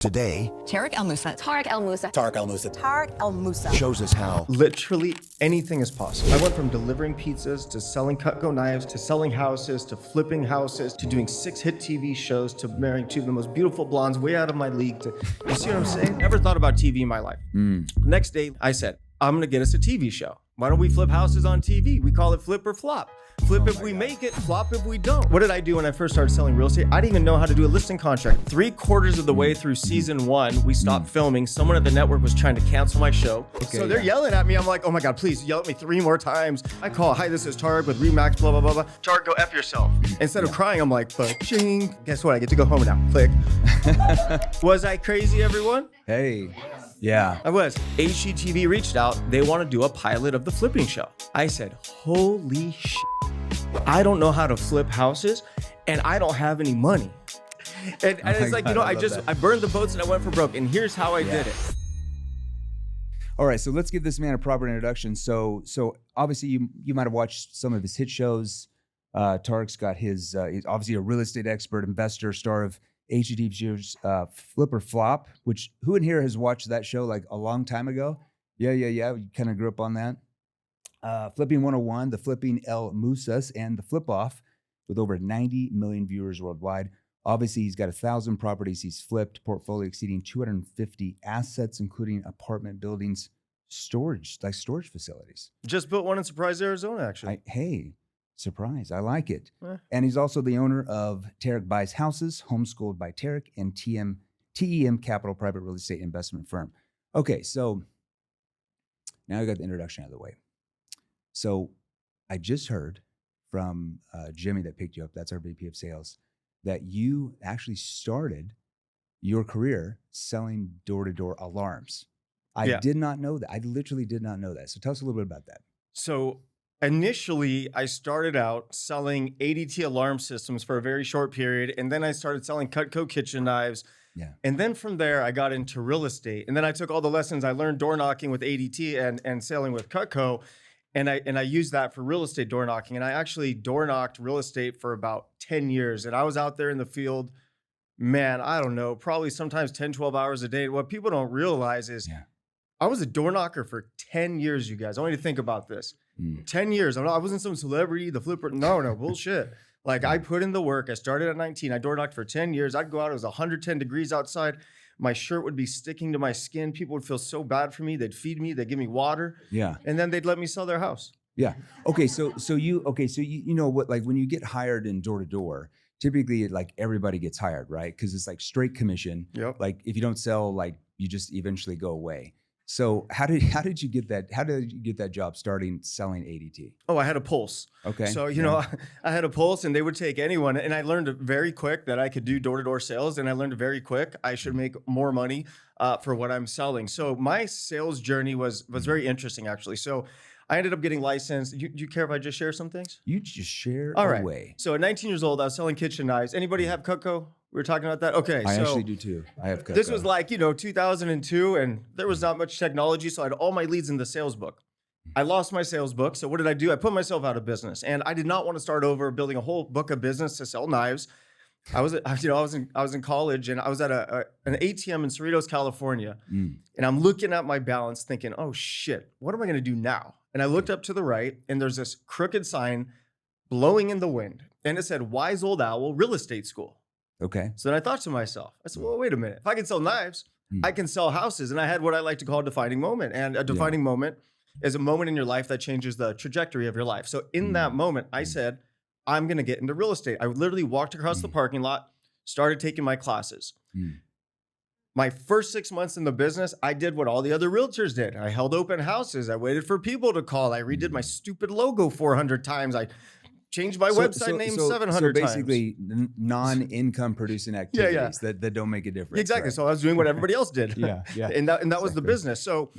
Today, Tarek El Moussa. Tarek El Moussa. Tarek El Moussa. Tarek El Moussa. shows us how Literally anything is possible. I went from delivering pizzas to selling Cutco knives to selling houses to flipping houses to doing 6 hit TV shows to marrying 2 of the most beautiful blondes way out of my league. You see what I'm saying? Never thought about TV in my life. Next day, I said, I'm gonna get us a TV show. Why don't we flip houses on TV? We call it flip or flop. Flip if we make it, flop if we don't. What did I do when I first started selling real estate? I didn't even know how to do a listing contract. 3/4 of the way through season 1, we stopped filming. Someone at the network was trying to cancel my show. So they're yelling at me. I'm like, oh my God, please yell at me 3 more times. I call, hi, this is Tarek with Remax, blah, blah, blah, blah. Tarek, go F yourself. Instead of crying, I'm like, ching. Guess what? I get to go home now. Click. Was I crazy, everyone? Hey, yeah. I was. HGTV reached out. They want to do a pilot of the flipping show. I said, holy shit. I don't know how to flip houses and I don't have any money. And it's like, I burned the boats and I went for broke. And here's how I did it. All right, so let's give this man a proper introduction. So obviously you might have watched some of his hit shows. Tarek's got he's obviously a real estate expert, investor, star of HGTV's Flip or Flop, which who in here has watched that show like a long time ago? Yeah. You kind of grew up on that. Flipping 101, the Flipping El Moussas, and the Flip Off, with over 90 million viewers worldwide. Obviously, he's got 1,000 properties he's flipped, portfolio exceeding 250 assets, including apartment buildings, storage facilities. Just built one in Surprise, Arizona, actually. Hey, surprise, I like it. And he's also the owner of Tarek Buys Houses, Homeschooled by Tarek, and TEM Capital Private Real Estate Investment Firm. Okay, so now I got the introduction out of the way. So I just heard from Jimmy that picked you up, that's our VP of sales, that you actually started your career selling door-to-door alarms. I did not know that. I literally did not know that. So tell us a little bit about that. So initially, I started out selling ADT alarm systems for a very short period. And then I started selling Cutco kitchen knives. Yeah. And then from there, I got into real estate. And then I took all the lessons I learned door knocking with ADT and selling with Cutco. And I used that for real estate door knocking. And I actually door knocked real estate for about 10 years. And I was out there in the field, man, I don't know, probably sometimes 10, 12 hours a day. What people don't realize is I was a door knocker for 10 years, you guys. I want you to think about this. 10 years. I wasn't some celebrity, the flipper. No, bullshit. Like I put in the work. I started at 19. I door knocked for 10 years. I'd go out. It was 110 degrees outside. My shirt would be sticking to my skin. People would feel so bad for me. They'd feed me. They'd give me water. Yeah. And then they'd let me sell their house. Yeah. Okay. So you know what, like when you get hired in door to door, typically like everybody gets hired, right? Because it's like straight commission. Yep. Like if you don't sell, like you just eventually go away. So how did you get that? How did you get that job starting selling ADT? Oh, I had a pulse. Okay. So, you know, I had a pulse and they would take anyone. And I learned very quick that I could do door-to-door sales. And I learned very quick I should make more money for what I'm selling. So my sales journey was very interesting, actually. So I ended up getting licensed. Do you care if I just share some things? You just share All right. away. So at 19 years old, I was selling kitchen knives. Anybody have Cutco? We were talking about that? Okay. I actually do too. I have Cutco. This was like, 2002 and there was not much technology. So I had all my leads in the sales book. I lost my sales book. So what did I do? I put myself out of business and I did not want to start over building a whole book of business to sell knives. I was in college and I was at an ATM in Cerritos, California. And I'm looking at my balance thinking, oh shit, what am I going to do now? And I looked up to the right and there's this crooked sign blowing in the wind. And it said, Wise Old Owl Real Estate School. Okay. So then I thought to myself, I said, well, wait a minute. If I can sell knives, I can sell houses. And I had what I like to call a defining moment. And a defining moment is a moment in your life that changes the trajectory of your life. So in that moment, I said, I'm going to get into real estate. I literally walked across the parking lot, started taking my classes. My first 6 months in the business, I did what all the other realtors did. I held open houses. I waited for people to call. I redid my stupid logo 400 times. I changed my website name 700 times. So basically non-income producing activities that don't make a difference. Exactly. Right? So I was doing what everybody else did. Yeah. And that was the business. So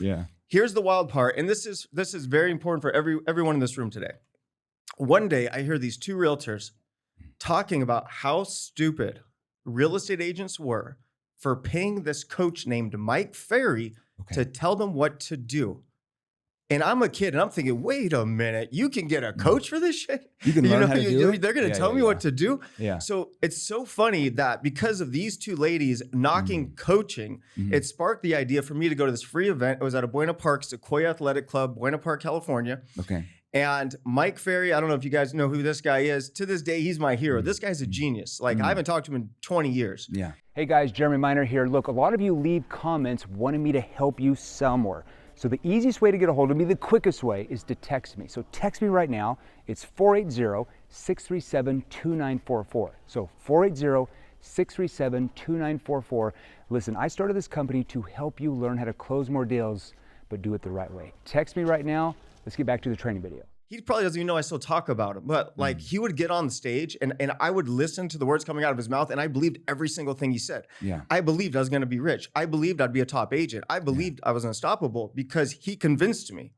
here's the wild part. And this is very important for everyone in this room today. One day I hear these 2 realtors talking about how stupid real estate agents were for paying this coach named Mike Ferry to tell them what to do. And I'm a kid, and I'm thinking, wait a minute, you can get a coach for this shit? You can learn how to do it? They're going to tell me what to do? Yeah. So it's so funny that because of these two ladies knocking coaching, it sparked the idea for me to go to this free event. It was at a Buena Park Sequoia Athletic Club, Buena Park, California. Okay. And Mike Ferry, I don't know if you guys know who this guy is. To this day, he's my hero. This guy's a genius. Like, I haven't talked to him in 20 years. Yeah. Hey guys, Jeremy Miner here. Look, a lot of you leave comments wanting me to help you sell more. So the easiest way to get a hold of me, the quickest way, is to text me. So text me right now. It's 480-637-2944. So 480-637-2944. Listen, I started this company to help you learn how to close more deals, but do it the right way. Text me right now. Let's get back to the training video. He probably doesn't even know I still talk about him, but like he would get on the stage and I would listen to the words coming out of his mouth, and I believed every single thing he said. Yeah. I believed I was going to be rich. I believed I'd be a top agent. I believed I was unstoppable because he convinced me.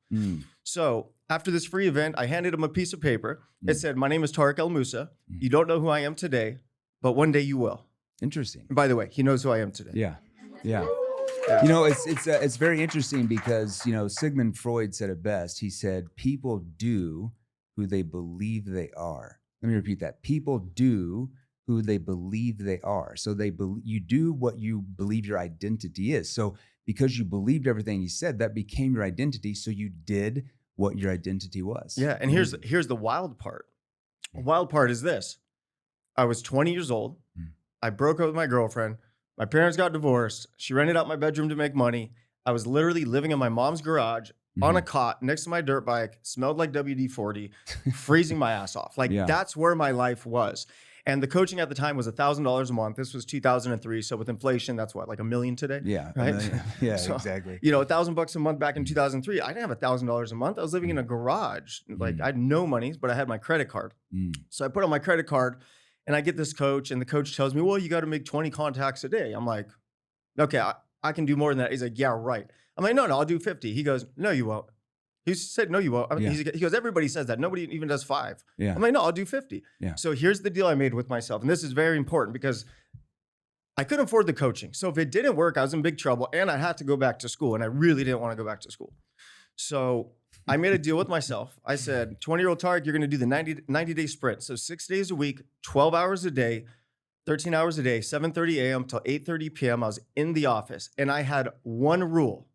So after this free event, I handed him a piece of paper. It said, "My name is Tarek El Moussa. You don't know who I am today, but one day you will." Interesting. And by the way, he knows who I am today. Yeah. Yeah. You know, it's very interesting because, you know, Sigmund Freud said it best. He said, people do who they believe they are. Let me repeat that. People do who they believe they are. So you do what you believe your identity is. So because you believed everything he said, that became your identity. So you did what your identity was. Yeah. And here's the wild part. The wild part is this. I was 20 years old. I broke up with my girlfriend. My parents got divorced. She rented out my bedroom to make money. I was literally living in my mom's garage on a cot next to my dirt bike, smelled like WD-40, freezing my ass off. Like that's where my life was. And the coaching at the time was $1,000 a month. This was 2003. So with inflation, that's what, like $1 million today? Yeah. Right? Yeah, So, exactly. You know, $1,000 a month back in 2003. I didn't have $1,000 a month. I was living in a garage. Like I had no money, but I had my credit card. So I put on my credit card. And I get this coach, and the coach tells me, well, you got to make 20 contacts a day. I'm like, okay, I can do more than that. He's like, yeah, right. I'm like, no, I'll do 50. He goes, no, you won't. He said, no, you won't. I mean, he goes, everybody says that. Nobody even does 5. Yeah. I'm like, no, I'll do 50. Yeah. So here's the deal I made with myself. And this is very important because I couldn't afford the coaching. So if it didn't work, I was in big trouble, and I had to go back to school. And I really didn't want to go back to school. So I made a deal with myself. I said, 20-year-old Tarek, you're going to do the 90-day sprint. So 6 days a week, 12 hours a day, 13 hours a day, 7:30 a.m. till 8:30 p.m. I was in the office. And I had one rule.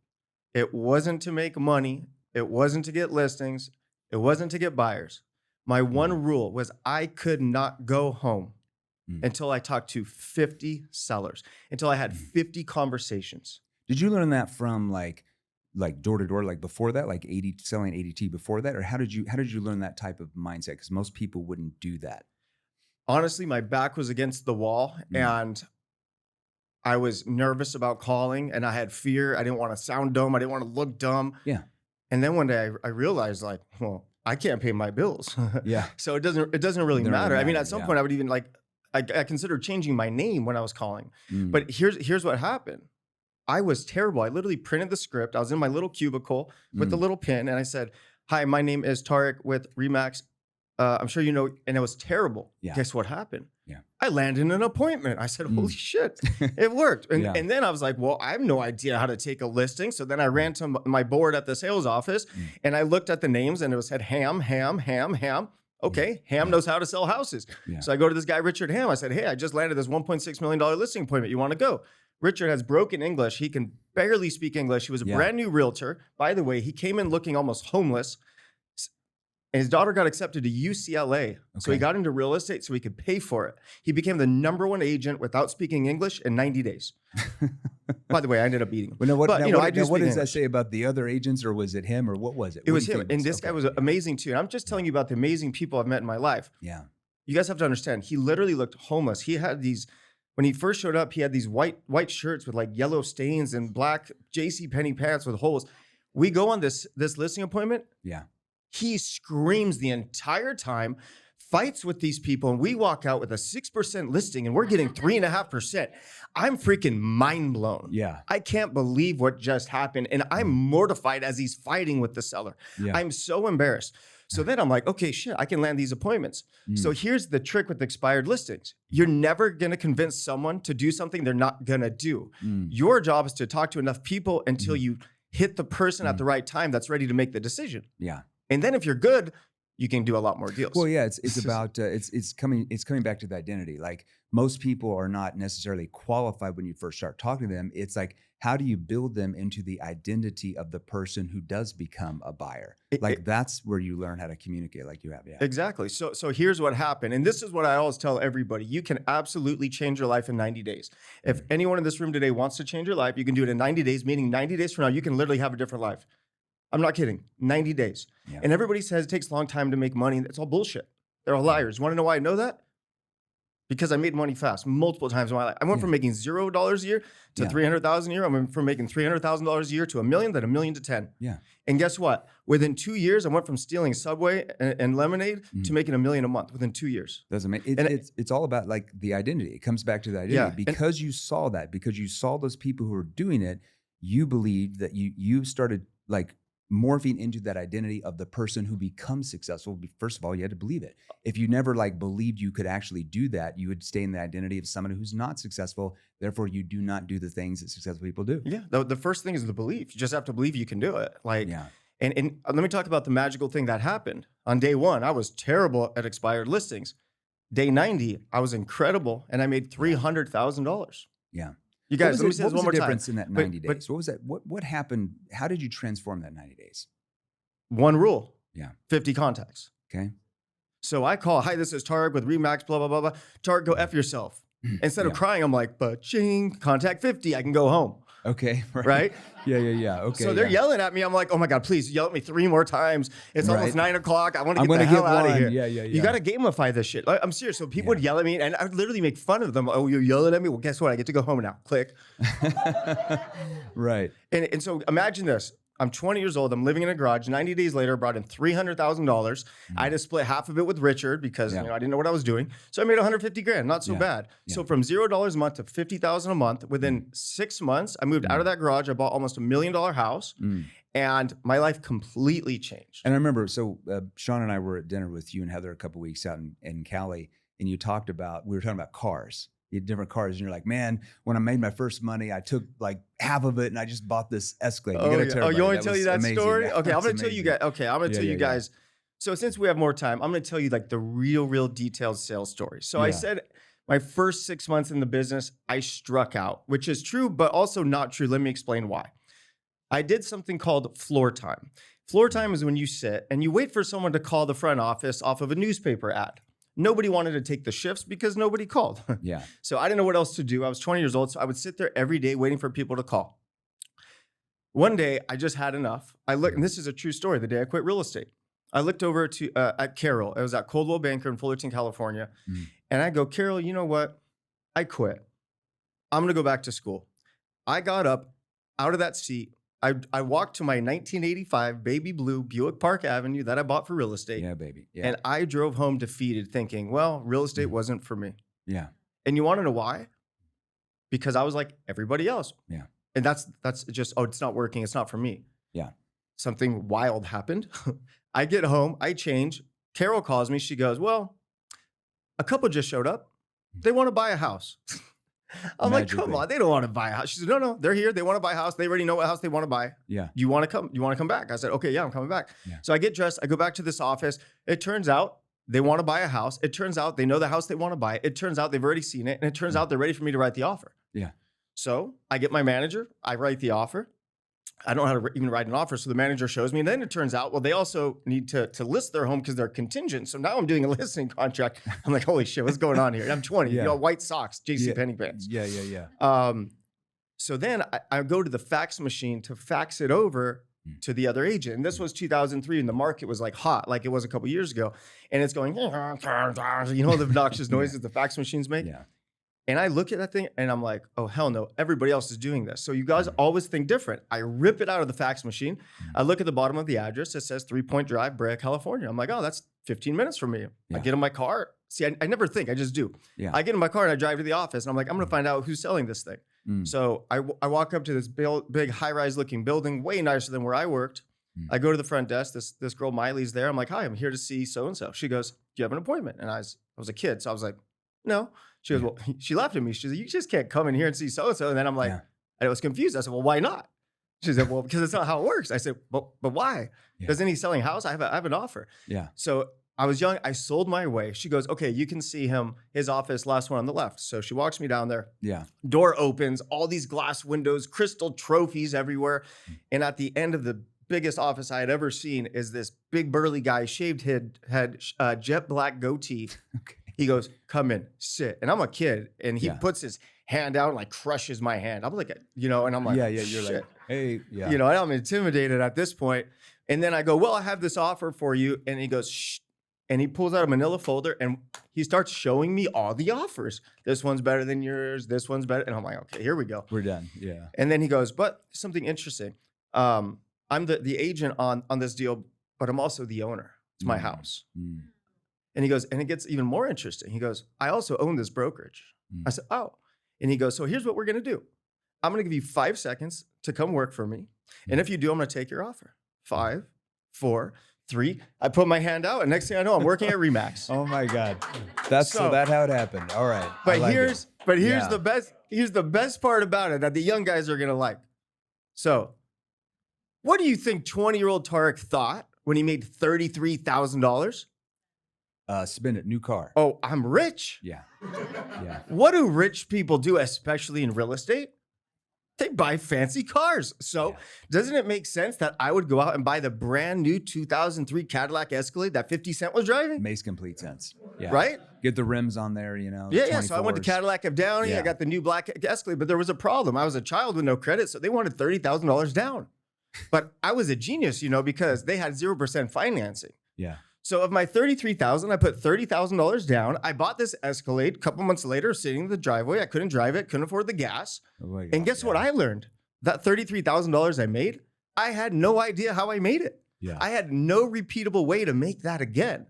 It wasn't to make money. It wasn't to get listings. It wasn't to get buyers. My one rule was I could not go home until I talked to 50 sellers, until I had 50 conversations. Did you learn that from like door to door, like before that, like selling ADT before that? Or how did you learn that type of mindset? Because most people wouldn't do that. Honestly, my back was against the wall and I was nervous about calling, and I had fear. I didn't want to sound dumb. I didn't want to look dumb. Yeah. And then one day I realized, like, well, I can't pay my bills. Yeah. So it doesn't really matter. I mean, at some yeah. point I would even I considered changing my name when I was calling. But here's what happened. I was terrible. I literally printed the script. I was in my little cubicle with the little pen, and I said, "Hi, my name is Tarek with Remax. I'm sure you know," and it was terrible. Yeah. Guess what happened? Yeah. I landed an appointment. I said, "Holy shit, it worked." And, Yeah. and then I was like, "Well, I have no idea how to take a listing." So then I ran to my board at the sales office, and I looked at the names, and it said Ham. Okay, Ham knows how to sell houses. Yeah. So I go to this guy, Richard Ham. I said, "Hey, I just landed this $1.6 million listing appointment. You want to go?" Richard has broken English. He can barely speak English. He was a brand new realtor. By the way, he came in looking almost homeless. And his daughter got accepted to UCLA. So he got into real estate so he could pay for it. He became the #1 agent without speaking English in 90 days. By the way, I ended up beating him. Well, what does English. that say about the other agents, or was it him, or what was it? It was him. And this guy was amazing too. And I'm just telling you about the amazing people I've met in my life. Yeah. You guys have to understand, he literally looked homeless. He had these, when he first showed up, he had these white shirts with like yellow stains and black JCPenney pants with holes. We go on this listing appointment. Yeah. He screams the entire time, fights with these people, and we walk out with a 6% listing, and we're getting 3.5%. I'm freaking mind blown. Yeah. I can't believe what just happened, and I'm mortified as he's fighting with the seller. Yeah. I'm so embarrassed. So then I'm like, okay, shit, I can land these appointments. So here's the trick with expired listings. You're never going to convince someone to do something they're not going to do. Your job is to talk to enough people until you hit the person at the right time that's ready to make the decision. Yeah. And then if you're good, you can do a lot more deals. Well, yeah, it's about it's coming back to the identity. Like most people are not necessarily qualified when you first start talking to them. It's like, how do you build them into the identity of the person who does become a buyer? That's where you learn how to communicate like you have. Yeah. Exactly. So here's what happened. And this is what I always tell everybody. You can absolutely change your life in 90 days. If anyone in this room today wants to change your life, you can do it in 90 days, meaning 90 days from now, you can literally have a different life. I'm not kidding. 90 days. Yeah. And everybody says it takes a long time to make money. It's all bullshit. They're all liars. Want to know why I know that? Because I made money fast multiple times in my life. I went from making $0 a year to $300,000 a year. I went from making $300,000 a year to $1 million, then $1 million to 10. Yeah. And guess what? Within 2 years, I went from stealing Subway and lemonade to making $1 million a month within 2 years. Doesn't make it's all about like the identity. It comes back to the identity. Yeah. Because you saw that, because you saw those people who were doing it, you believed that you started like morphing into that identity of the person who becomes successful. First of all, you had to believe it. If you never like believed you could actually do that, you would stay in the identity of someone who's not successful. Therefore, you do not do the things that successful people do. Yeah. The first thing is the belief. You just have to believe you can do it. Like, yeah. And let me talk about the magical thing that happened. On day 1, I was terrible at expired listings. Day 90, I was incredible, and I made $300,000. Yeah. You guys, let me say this one more time. What was the difference in that 90 days? What was that? What happened? How did you transform that 90 days? One rule. Yeah. 50 contacts. Okay. So I call, hi, this is Tarek with Remax, blah, blah, blah, blah. Tarek, go F yourself. Instead of crying, I'm like, ba-ching, contact 50, I can go home. Okay. Right? Yeah. Okay. So they're yelling at me. I'm like, oh my God, please yell at me 3 more times. It's almost 9 o'clock. I want to get the hell out of here. Yeah. You got to gamify this shit. I'm serious. So people would yell at me and I would literally make fun of them. Oh, you're yelling at me? Well, guess what? I get to go home now. Click. Right. And so imagine this. I'm 20 years old. I'm living in a garage. 90 days later, I brought in $300,000. I had to split half of it with Richard because I didn't know what I was doing. So I made 150 grand. Not so bad. Yeah. So from $0 a month to $50,000 a month, within 6 months, I moved out of that garage. I bought almost $1 million house, and my life completely changed. And I remember, so Sean and I were at dinner with you and Heather a couple of weeks out in Cali, and we were talking about cars. You had different cars, and you're like, man, when I made my first money, I took like half of it, and I just bought this Escalade. You You want me to tell you that amazing. story? Yeah, Okay, I'm going that's to tell you guys. Okay, I'm going to tell you guys. So since we have more time, I'm going to tell you like the real detailed sales story. So I said my first 6 months in the business, I struck out, which is true, but also not true. Let me explain why. I did something called floor time. Floor time is when you sit and you wait for someone to call the front office off of a newspaper ad. Nobody wanted to take the shifts because nobody called. Yeah. So I didn't know what else to do. I was 20 years old, so I would sit there every day waiting for people to call. One day, I just had enough. I looked, and this is a true story, the day I quit real estate. I looked over to at Carol. It was at Coldwell Banker in Fullerton, California. And I go, Carol, you know what? I quit. I'm going to go back to school. I got up out of that seat. I walked to my 1985 baby blue Buick Park Avenue that I bought for real estate. Yeah, baby. Yeah. And I drove home defeated thinking, well, real estate wasn't for me. Yeah. And you want to know why? Because I was like everybody else. Yeah. And that's just, oh, it's not working. It's not for me. Yeah. Something wild happened. I get home, I change. Carol calls me. She goes, well, a couple just showed up. They want to buy a house. I'm like, come on, they don't want to buy a house. She said, no, they're here. They want to buy a house. They already know what house they want to buy. Yeah. Do you want to come? You want to come back? I said, okay, yeah, I'm coming back. Yeah. So I get dressed. I go back to this office. It turns out they want to buy a house. It turns out they know the house they want to buy. It turns out they've already seen it. And it turns out they're ready for me to write the offer. Yeah. So I get my manager. I write the offer. I don't know how to even write an offer. So the manager shows me. And then it turns out, well, they also need to list their home because they're contingent. So now I'm doing a listing contract. I'm like, holy shit, what's going on here? And I'm 20, you know, white socks, JCPenney pants. Yeah. So then I go to the fax machine to fax it over to the other agent. And this was 2003 and the market was like hot, like it was a couple years ago. And it's going, you know, the obnoxious noises the fax machines make. Yeah. And I look at that thing and I'm like, oh, hell no, everybody else is doing this. So you guys always think different. I rip it out of the fax machine. I look at the bottom of the address. It says 3 Point Drive, Brea, California. I'm like, oh, that's 15 minutes from me. Yeah. I get in my car. See, I never think, I just do. Yeah. I get in my car and I drive to the office and I'm like, I'm going to find out who's selling this thing. So I walk up to this big high-rise looking building, way nicer than where I worked. I go to the front desk. This girl, Miley's there. I'm like, hi, I'm here to see so-and-so. She goes, do you have an appointment? And I was a kid. So I was like, no. She goes, well, she laughed at me. She said, you just can't come in here and see so-and-so. And then I'm like, I was confused. I said, well, why not? She said, well, because it's not how it works. I said, but why? Yeah. Doesn't he selling house? I have an offer. Yeah. So I was young. I sold my way. She goes, okay, you can see his office, last one on the left. So she walks me down there. Yeah. Door opens, all these glass windows, crystal trophies everywhere. And at the end of the biggest office I had ever seen is this big burly guy, shaved head, jet black goatee. Okay. He goes, come in, sit. And I'm a kid. And he Yeah. puts his hand out and like crushes my hand. I'm like, and I'm like, Yeah. You're shit. like, hey, yeah. And I'm intimidated at this point. And then I go, well, I have this offer for you. And he goes, shh. And he pulls out a manila folder and he starts showing me all the offers. This one's better than yours. This one's better. And I'm like, okay, here we go. We're done. Yeah. And then he goes, but something interesting. I'm the agent on this deal, but I'm also the owner. It's my house. Mm. And he goes, and it gets even more interesting. He goes, I also own this brokerage. I said, oh. And he goes, so here's what we're going to do. I'm going to give you 5 seconds to come work for me. And if you do, I'm going to take your offer. 5, 4, 3. I put my hand out, and next thing I know, I'm working at Remax. Oh my God. That's so that how it happened. All right. But I like here's Yeah. the best. Here's the best part about it that the young guys are going to like. So, what do you think 20-year-old Tarek thought when he made $33,000? Spin it. New car. Oh, I'm rich. Yeah. Yeah. What do rich people do, especially in real estate? They buy fancy cars. So doesn't it make sense that I would go out and buy the brand new 2003 Cadillac Escalade that 50 Cent was driving? Makes complete sense. Yeah. Right? Get the rims on there, Yeah. So I went to 24s. Cadillac of Downey. Yeah. I got the new black Escalade, but there was a problem. I was a child with no credit, so they wanted $30,000 down. But I was a genius, because they had 0% financing. Yeah. So of my $33,000, I put $30,000 down. I bought this Escalade. A couple months later, sitting in the driveway. I couldn't drive it, couldn't afford the gas. Oh my And God, guess what I learned? That $33,000 I made, I had no idea how I made it. Yeah. I had no repeatable way to make that again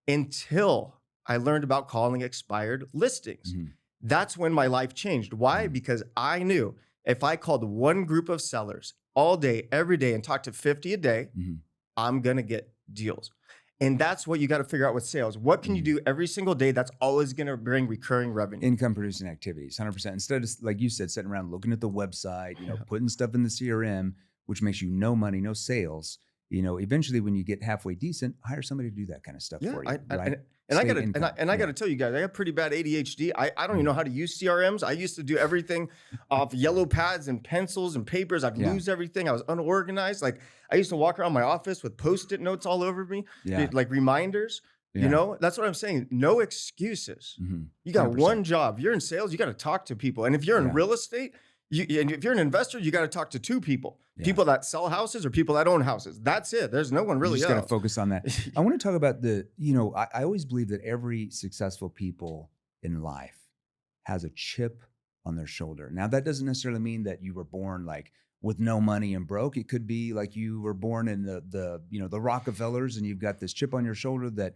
until I learned about calling expired listings. Mhm. That's when my life changed. Why? Because I knew if I called one group of sellers all day, every day, and talked to 50 a day, I'm going to get deals. And that's what you got to figure out with sales. What can you do every single day that's always going to bring recurring revenue? Income producing activities, 100%. Instead of, like you said, sitting around looking at the website, putting stuff in the CRM, which makes you no money, no sales. Eventually when you get halfway decent, hire somebody to do that kind of stuff for you. Right? I got to tell you guys, I have pretty bad ADHD. I don't even know how to use CRMs. I used to do everything off yellow pads and pencils and papers. I'd lose everything. I was unorganized. Like I used to walk around my office with Post-it notes all over me, like reminders. That's what I'm saying. No excuses. You got 100%. one job. If you're in sales, you got to talk to people. And if you're in real estate, and if you're an investor, you got to talk to two people. People that sell houses or people that own houses. That's it. There's no one really You else. just got to focus on that. I want to talk about I always believe that every successful people in life has a chip on their shoulder. Now, that doesn't necessarily mean that you were born like with no money and broke. It could be like you were born in the Rockefellers and you've got this chip on your shoulder that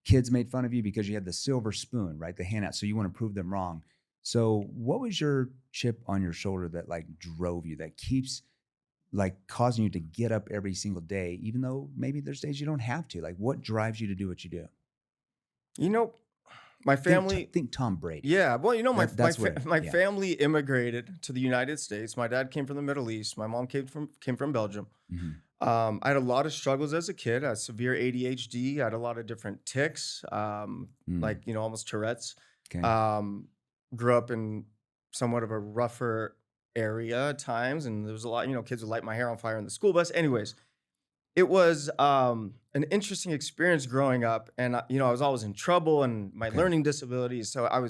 kids made fun of you because you had the silver spoon, right? The handout. So you want to prove them wrong. So what was your chip on your shoulder that like drove you, that keeps like causing you to get up every single day, even though maybe there's days you don't have to? Like what drives you to do what you do? My family. Think Tom Brady. Yeah. Well, my Yeah. family immigrated to the United States. My dad came from the Middle East. My mom came from Belgium. I had a lot of struggles as a kid. I had severe ADHD. I had a lot of different tics, almost Tourette's. Okay. Grew up in somewhat of a rougher area at times, and there was a lot, kids would light my hair on fire in the school bus. Anyways, it was an interesting experience growing up, and I was always in trouble and my learning disabilities. So I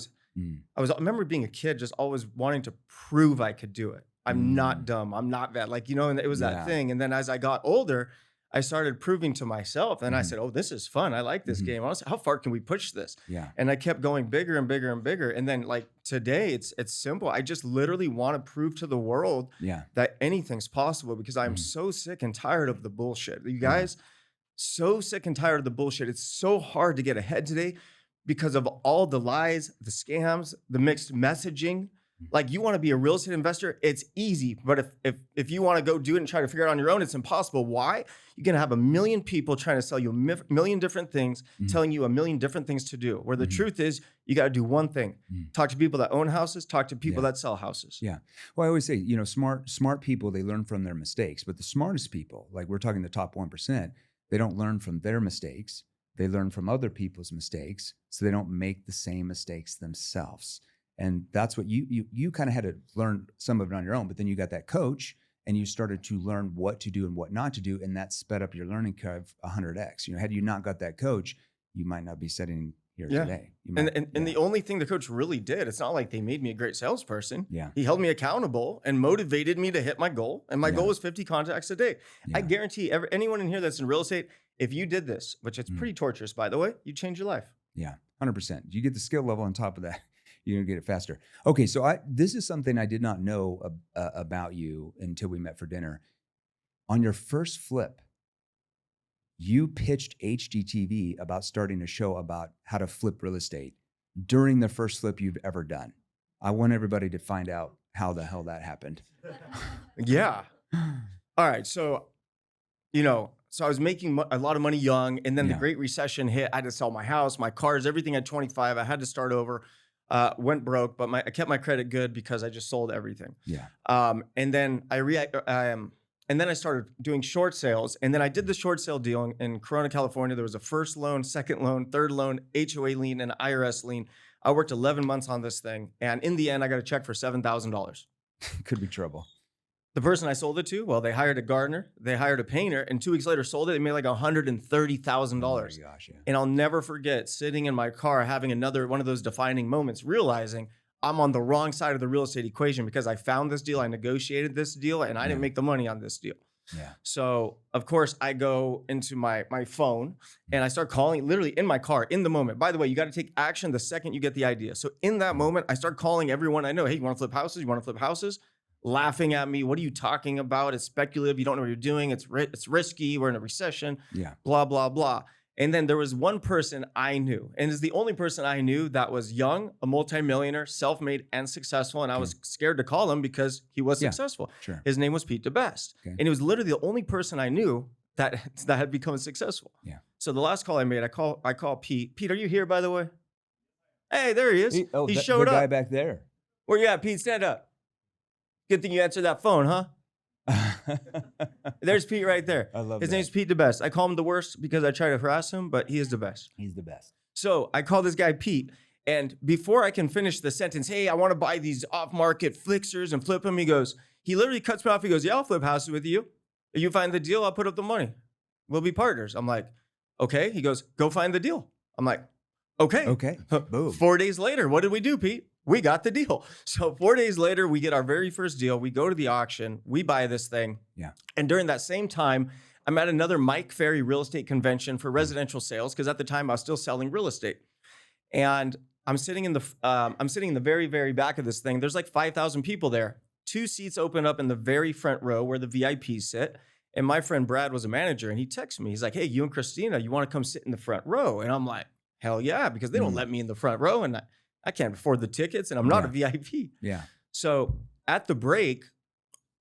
remember being a kid just always wanting to prove I could do it. I'm not dumb. I'm not bad. And it was that thing. And then as I got older, I started proving to myself. And I said, oh, this is fun. I like this game. Honestly, how far can we push this? Yeah. And I kept going bigger and bigger and bigger. And then today it's simple. I just literally want to prove to the world that anything's possible because I'm so sick and tired of the bullshit. You guys, so sick and tired of the bullshit. It's so hard to get ahead today because of all the lies, the scams, the mixed messaging. Like, you want to be a real estate investor, it's easy. But if you want to go do it and try to figure it out on your own, it's impossible. Why? You're going to have a million people trying to sell you a million different things, telling you a million different things to do. Where the truth is, you got to do one thing. Talk to people that own houses, talk to people that sell houses. Yeah. Well, I always say, you know, smart people, they learn from their mistakes. But the smartest people, like we're talking the top 1%, they don't learn from their mistakes. They learn from other people's mistakes, so they don't make the same mistakes themselves. And that's what you kind of had to learn some of it on your own, but then you got that coach and you started to learn what to do and what not to do. And that sped up your learning curve 100x. You know, had you not got that coach, you might not be sitting here today. And the only thing the coach really did, it's not like they made me a great salesperson. Yeah. He held me accountable and motivated me to hit my goal. And my goal was 50 contacts a day. Yeah. I guarantee anyone in here that's in real estate, if you did this, which it's pretty torturous, by the way, you change your life. Yeah, 100%. You get the skill level on top of that. You're gonna get it faster. Okay, so this is something I did not know about you until we met for dinner. On your first flip, you pitched HGTV about starting a show about how to flip real estate during the first flip you've ever done. I want everybody to find out how the hell that happened. Yeah. All right, so, you know, so I was making a lot of money young, and then the Great Recession hit. I had to sell my house, my cars, everything at 25. I had to start over. Went broke, but I kept my credit good because I just sold everything. Yeah. And then I started doing short sales, and then I did the short sale deal in Corona, California. There was a first loan, second loan, third loan, HOA lien, and IRS lien. I worked 11 months on this thing, and in the end, I got a check for $7,000. Could be trouble. The person I sold it to, well, they hired a gardener, they hired a painter, and 2 weeks later sold it. They made like $130,000. Oh my gosh, yeah. And I'll never forget sitting in my car having another one of those defining moments, realizing I'm on the wrong side of the real estate equation because I found this deal, I negotiated this deal, and I didn't make the money on this deal. Yeah. So of course I go into my phone and I start calling, literally in my car, in the moment. By the way, you got to take action the second you get the idea. So in that moment, I start calling everyone I know. Hey, you want to flip houses? You want to flip houses? Laughing at me. What are you talking about? It's speculative. You don't know what you're doing. It's risky. We're in a recession. Yeah. Blah, blah, blah. And then there was one person I knew, and it's the only person I knew that was young, a multimillionaire, self-made and successful. And I was scared to call him because he was successful. Sure. His name was Pete DeBest. Okay. And he was literally the only person I knew that had become successful. Yeah. So the last call I made, I call Pete. Pete, are you here, by the way? Hey, there he is. He showed up. The guy back there. Where you at, Pete? Stand up. Good thing you answered that phone, huh? There's Pete right there. I love His name's Pete DeBest. I call him the worst because I try to harass him, but he is the best. He's the best. So I call this guy Pete, and before I can finish the sentence, hey, I want to buy these off-market fixers and flip them, he literally cuts me off. He goes, yeah, I'll flip houses with you. If you find the deal, I'll put up the money. We'll be partners. I'm like, okay. He goes, go find the deal. I'm like, okay. Okay. Boom. 4 days later, what did we do, Pete? We got the deal. So 4 days later, we get our very first deal. We go to the auction. We buy this thing. Yeah. And during that same time, I'm at another Mike Ferry real estate convention for residential sales because at the time I was still selling real estate. And I'm sitting in the very, very back of this thing. There's like 5,000 people there. 2 seats open up in the very front row where the VIPs sit. And my friend Brad was a manager, and he texts me. He's like, hey, you and Christina, you want to come sit in the front row? And I'm like, hell yeah, because they don't let me in the front row, and I can't afford the tickets, and I'm not a VIP. Yeah. So at the break,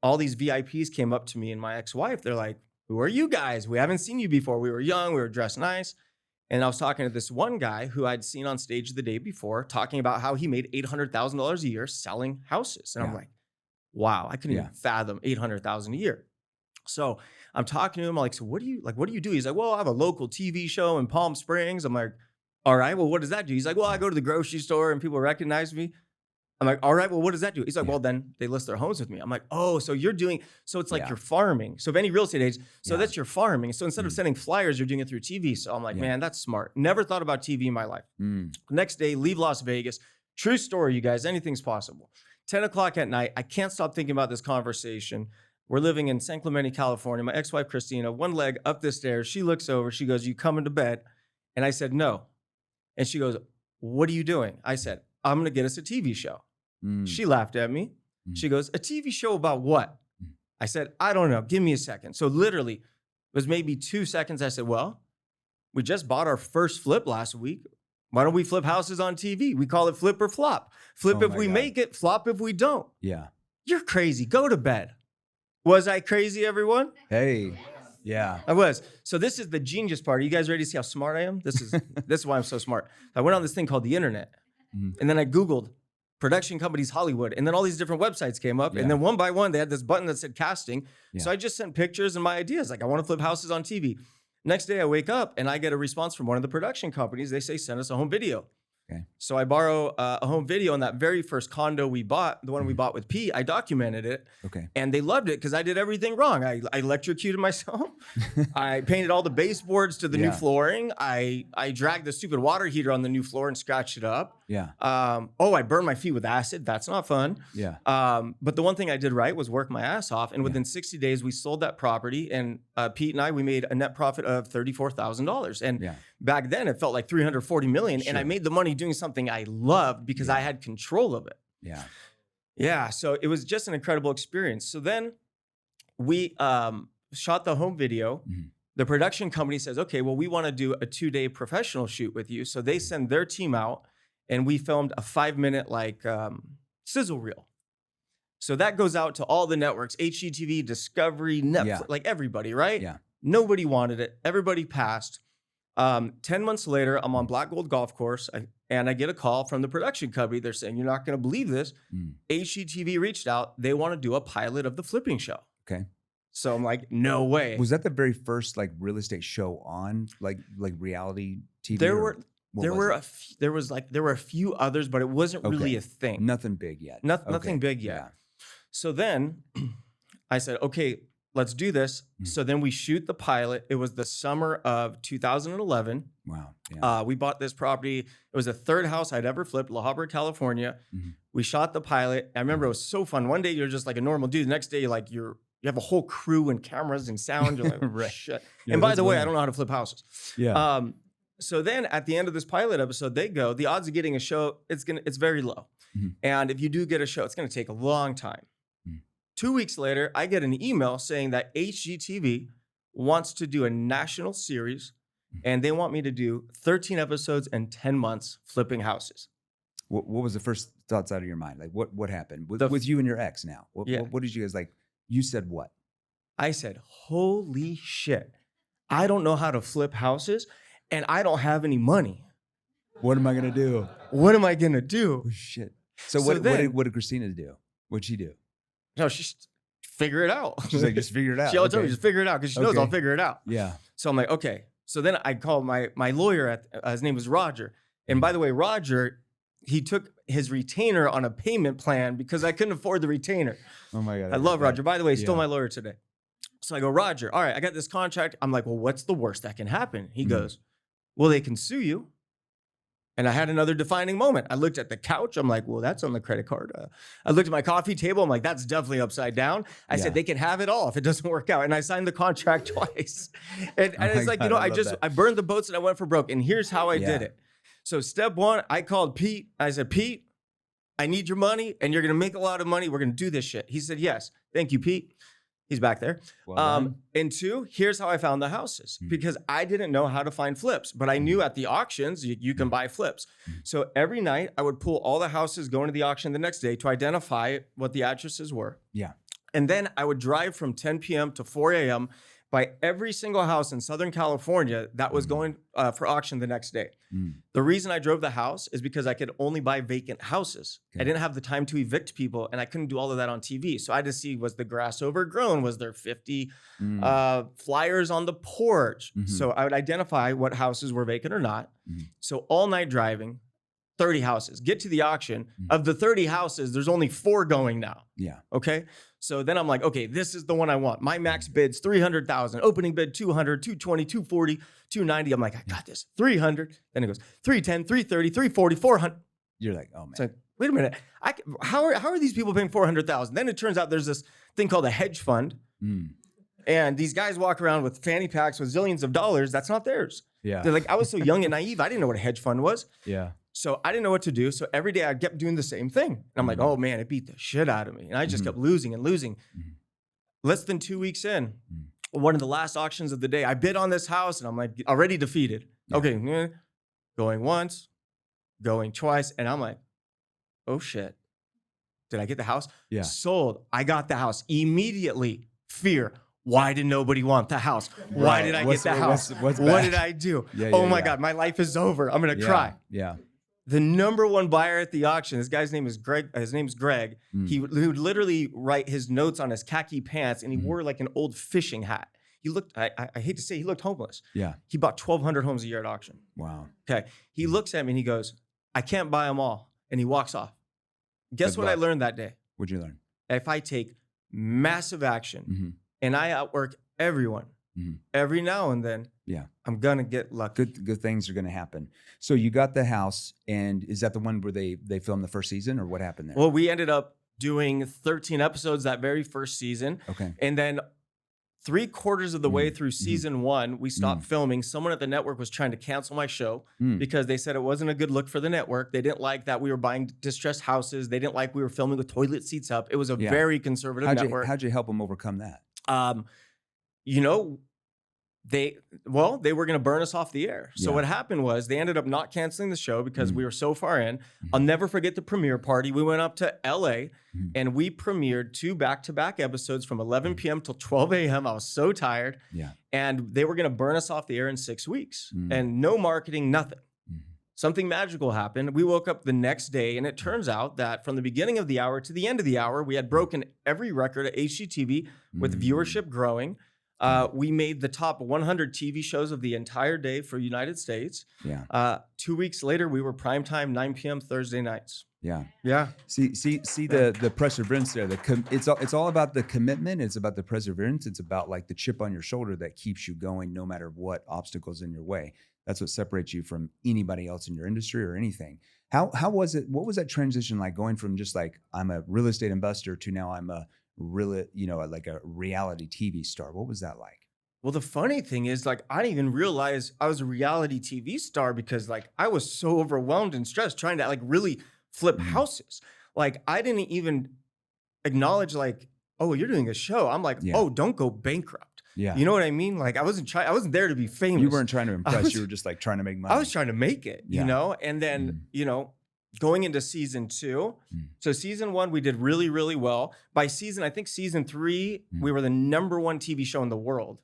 all these VIPs came up to me and my ex-wife. They're like, who are you guys? We haven't seen you before. We were young. We were dressed nice. And I was talking to this one guy who I'd seen on stage the day before, talking about how he made $800,000 a year selling houses. And I'm like, wow, I couldn't even fathom $800,000 a year. So I'm talking to him. I'm like, so what do you do? He's like, well, I have a local TV show in Palm Springs. I'm like, all right, well, what does that do? He's like, well, I go to the grocery store and people recognize me. I'm like, all right, well, what does that do? He's like, well, then they list their homes with me. I'm like, oh, so it's like you're farming. So if any real estate agent, that's your farming. So instead of sending flyers, you're doing it through TV. So I'm like, man, that's smart. Never thought about TV in my life. Next day, leave Las Vegas. True story, you guys, anything's possible. 10 o'clock at night, I can't stop thinking about this conversation. We're living in San Clemente, California. My ex-wife, Christina, one leg up the stairs. She looks over. She goes, you coming to bed? And I said, no. And she goes, what are you doing? I said, I'm going to get us a TV show. She laughed at me. She goes, a TV show about what? I said, I don't know. Give me a second. So literally, it was maybe 2 seconds. I said, well, we just bought our first flip last week. Why don't we flip houses on TV? We call it flip or flop. Flip Oh if my we God. make it, flop if we don't. Yeah. You're crazy. Go to bed. Was I crazy, everyone? Hey. Yeah. I was. So this is the genius part. Are you guys ready to see how smart I am? This is why I'm so smart. I went on this thing called the internet, and then I Googled production companies Hollywood, and then all these different websites came up, Yeah. and then one by one they had this button that said casting. Yeah. So I just sent pictures and my ideas, like I want to flip houses on TV. Next day I wake up and I get a response from one of the production companies. They say send us a home video. Okay. So I borrow a home video on that very first condo we bought, the one we bought with Pete. I documented it. Okay. And they loved it because I did everything wrong. I electrocuted myself. I painted all the baseboards to the new Yeah. flooring. I dragged the stupid water heater on the new floor and scratched it up. Yeah. I burned my feet with acid. That's not fun. Yeah. But the one thing I did right was work my ass off. And within 60 days, we sold that property. And Pete and we made a net profit of $34,000. And Yeah. back then, it felt like $340 million. And I Sure. made the money doing something I loved because I had control of it. Yeah. Yeah, so it was just an incredible experience. So then we shot the home video. Mhm. The production company says, okay, well, we want to do a 2-day professional shoot with you. So they send their team out and we filmed a 5-minute sizzle reel. So that goes out to all the networks, HGTV, Discovery, Netflix, Yeah. like everybody, right? Yeah. Nobody wanted it. Everybody passed. 10 months later, I'm on Black Gold Golf Course and I get a call from the production company. They're saying, you're not going to believe this. Mm. HGTV reached out. They want to do a pilot of the flipping show. Okay. So I'm like, no way. Was that the very first like real estate show on like reality TV? There or were what there was were it? there were a few others, but it wasn't really Okay. a thing. Nothing big yet. Nothing Okay. big yet. Yeah. So then I said, okay, let's do this. Mm. So then we shoot the pilot. It was the summer of 2011. Wow. Yeah. We bought this property. It was the third house I'd ever flipped, La Habra, California. Mhm. We shot the pilot. I remember it was so fun. One day you're just like a normal dude. The next day you have a whole crew and cameras and sound. You're like, Right. shit. Yeah, And by that's the way, I wild. don't know how to flip houses. Yeah. So then at the end of this pilot episode, they go, the odds of getting a show, it's very low. Mhm. And if you do get a show, it's going to take a long time. Mhm. 2 weeks later, I get an email saying that HGTV wants to do a national series and they want me to do 13 episodes and 10 months flipping houses. What was the first thoughts out of your mind? Like what happened with, The- with you and your ex now? Yeah. What did you guys like? You said what? I said, holy shit, I don't know how to flip houses and I don't have any money. What am I gonna do? What am I going to do? Oh shit. So, So what then- did Christina do? What'd she do? No, she's figure it out. She's like, just figure it out. She always told me, Okay. just figure it out because she knows Okay. I'll figure it out. Yeah. So I'm like, okay. So then I called my lawyer, his name was Roger. And by the way, Roger, he took his retainer on a payment plan because I couldn't afford the retainer. Oh my god. I love Roger. By the way, he's still Yeah. my lawyer today. So I go, Roger, all right, I got this contract. I'm like, well, what's the worst that can happen? He Mhm. goes, well, they can sue you. And I had another defining moment. I looked at the couch. I'm like, well, that's on the credit card. I looked at my coffee table. I'm like, that's definitely upside down. I Yeah. said, they can have it all if it doesn't work out. And I signed the contract twice. And Oh my it's like, God, you know, I love that. I burned the boats and I went for broke. And here's how I Yeah. did it. So step one, I called Pete. I said, Pete, I need your money and you're going to make a lot of money. We're going to do this shit. He said, yes. Thank you, Pete. He's back there. Well done. And two, here's how I found the houses Mhm. because I didn't know how to find flips, but I knew at the auctions you can buy flips. Mhm. So every night I would pull all the houses going to the auction the next day to identify what the addresses were. Yeah. And then I would drive from 10 p.m. to 4 a.m. by every single house in Southern California that was Mhm. going for auction the next day. Mm. The reason I drove the house is because I could only buy vacant houses. I Okay. didn't have the time to evict people and I couldn't do all of that on TV. So I had to see, was the grass overgrown? Was there 50 Mm. flyers on the porch? Mhm. So I would identify what houses were vacant or not. Mhm. So all night driving, 30 houses. Get to the auction. Mhm. Of the 30 houses, there's only 4 going now. Yeah. Okay. So then I'm like, okay, this is the one I want. My max bid's 300,000. Opening bid 200, 220, 240, 290. I'm like, I got this. 300. Then it goes 310, 330, 340, 400. You're like, oh man. It's like, wait a minute. How are these people paying 400,000? Then it turns out there's this thing called a hedge fund. Mm. And these guys walk around with fanny packs with zillions of dollars. That's not theirs. Yeah. They're like, I was so young and naive. I didn't know what a hedge fund was. Yeah. So I didn't know what to do. So every day I kept doing the same thing. And I'm like, Mhm. oh man, it beat the shit out of me. And I just Mhm. kept losing and losing. Mhm. Less than 2 weeks in, Mhm. one of the last auctions of the day, I bid on this house and I'm like already defeated. Yeah. Okay, going once, going twice. And I'm like, oh shit. Did I get the house? Yeah. Sold. I got the house. Immediately, fear. Why did nobody want the house? Why Right. did I What's- get the house? what's What bad? did I do? Yeah, Oh yeah, my yeah. God, my life is over. I'm going to cry. Yeah. The number one buyer at the auction, this guy's name is Greg. His name's Greg. He would literally write his notes on his khaki pants, and he wore like an old fishing hat. He looked, I hate to say, he looked homeless. Yeah. He bought 1,200 homes a year at auction. Wow. Okay. He looks at me and he goes, I can't buy them all. And he walks off. Guess Good what I luck. learned that day? What'd you learn? If I take massive action Mhm. and I outwork everyone, Mhm. every now and then, Yeah. I'm going to get lucky. Good things are going to happen. So you got the house, and is that the one where they filmed the first season, or what happened there? Well, we ended up doing 13 episodes that very first season. Okay. And then 3/4 of the way through season 1, we stopped filming. Someone at the network was trying to cancel my show because they said it wasn't a good look for the network. They didn't like that we were buying distressed houses. They didn't like we were filming with toilet seats up. It was a Yeah. very conservative network. How'd you help them overcome that? You know, they were going to burn us off the air. So Yeah. what happened was they ended up not canceling the show because we were so far in. I'll never forget the premiere party. We went up to LA and we premiered 2 back-to-back episodes from 11 p.m. till 12 a.m. I was so tired. Yeah. And they were going to burn us off the air in 6 weeks and no marketing, nothing. Something magical happened. We woke up the next day, and it turns out that from the beginning of the hour to the end of the hour, we had broken every record at HGTV with viewership growing. We made the top 100 TV shows of the entire day for United States. Yeah. 2 weeks later, we were primetime 9 p.m. Thursday nights. Yeah. Yeah. See the perseverance there. It's all about the commitment. It's about the perseverance. It's about like the chip on your shoulder that keeps you going no matter what obstacles in your way. That's what separates you from anybody else in your industry or anything. How was it? What was that transition like, going from just like I'm a real estate investor to now I'm a like a reality TV star? What was that like? Well, the funny thing is, like, I didn't even realize I was a reality TV star because, like, I was so overwhelmed and stressed trying to, like, really flip houses. Like, I didn't even acknowledge, like, oh, you're doing a show. I'm like, Yeah. oh, don't go bankrupt. Yeah. You know what I mean? Like, I wasn't there to be famous. You weren't trying to impress. You were just like trying to make money. I was trying to make it, Yeah. you know? And then, going into season 2. So season 1, we did really, really well. By I think season 3, we were the number 1 TV show in the world.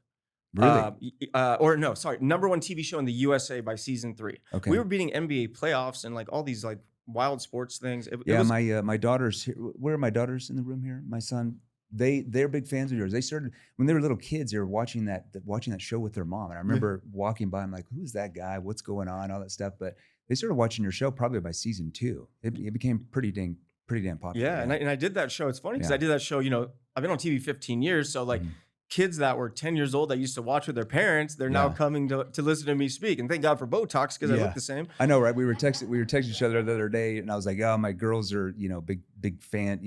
Really? Number 1 TV show in the USA by season 3. Okay. We were beating NBA playoffs and like all these like wild sports things. It Yeah, was, my daughters here. Where are my daughters in the room here? My son, they're big fans of yours. They started when they were little kids. They were watching that show with their mom, and I remember walking by. I'm like, who's that guy? What's going on? All that stuff. But they started watching your show probably by season 2. It became pretty damn popular. yeah, and I did that show. It's funny because Yeah. I did that show. I've been on TV 15 years, so like. Kids that were 10 years old that used to watch with their parents, they're now Yeah. coming to listen to me speak. And thank God for Botox because I Yeah. look the same. I know, right? We were texting each other the other day, and I was like, "Oh, my girls are, big fan,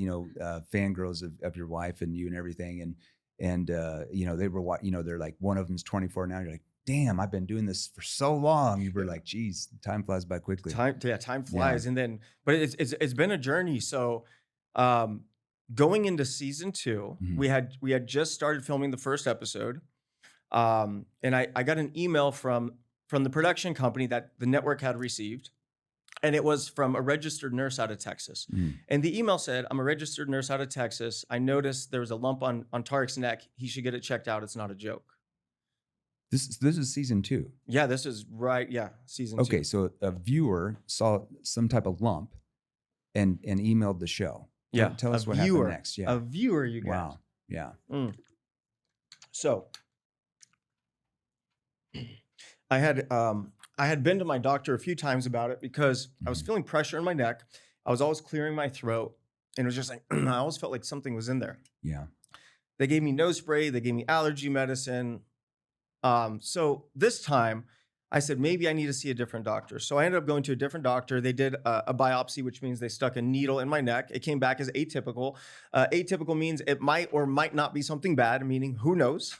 fangirls of your wife and you and everything." And they were, they're like, one of them's 24 now. You're like, "Damn, I've been doing this for so long." You were like, "Geez, time flies by quickly." Time flies. And then, but it's been a journey. So, going into season 2, we had just started filming the first episode. And I got an email from the production company that the network had received. And it was from a registered nurse out of Texas. And the email said, I'm a registered nurse out of Texas. I noticed there was a lump on Tarek's neck. He should get it checked out. It's not a joke. This is season 2. Yeah, this is right. Yeah, season 2. Okay, so a viewer saw some type of lump and emailed the show. Yeah. Tell us what happened next. Yeah. A viewer, you guys. Wow. Yeah. So I had been to my doctor a few times about it because I was feeling pressure in my neck. I was always clearing my throat, and it was just like I always felt like something was in there. Yeah. They gave me nose spray. They gave me allergy medicine. So this time I said, maybe I need to see a different doctor. So I ended up going to a different doctor. They did a biopsy, which means they stuck a needle in my neck. It came back as atypical. Atypical means it might or might not be something bad, meaning who knows.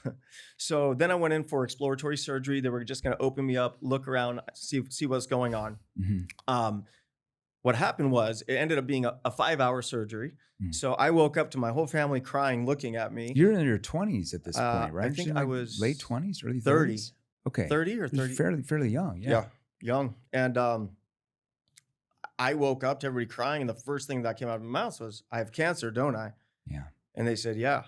So then I went in for exploratory surgery. They were just going to open me up, look around, see what's going on. What happened was it ended up being a 5-hour surgery. So I woke up to my whole family crying, looking at me. You're in your 20s at this point, right? I think You're I like was late 20s, early 30s. 30. Okay. 30 or 30. Fairly young. Yeah. Young. And I woke up to everybody crying, and the first thing that came out of my mouth was, I have cancer, don't I? Yeah. And they said, yeah.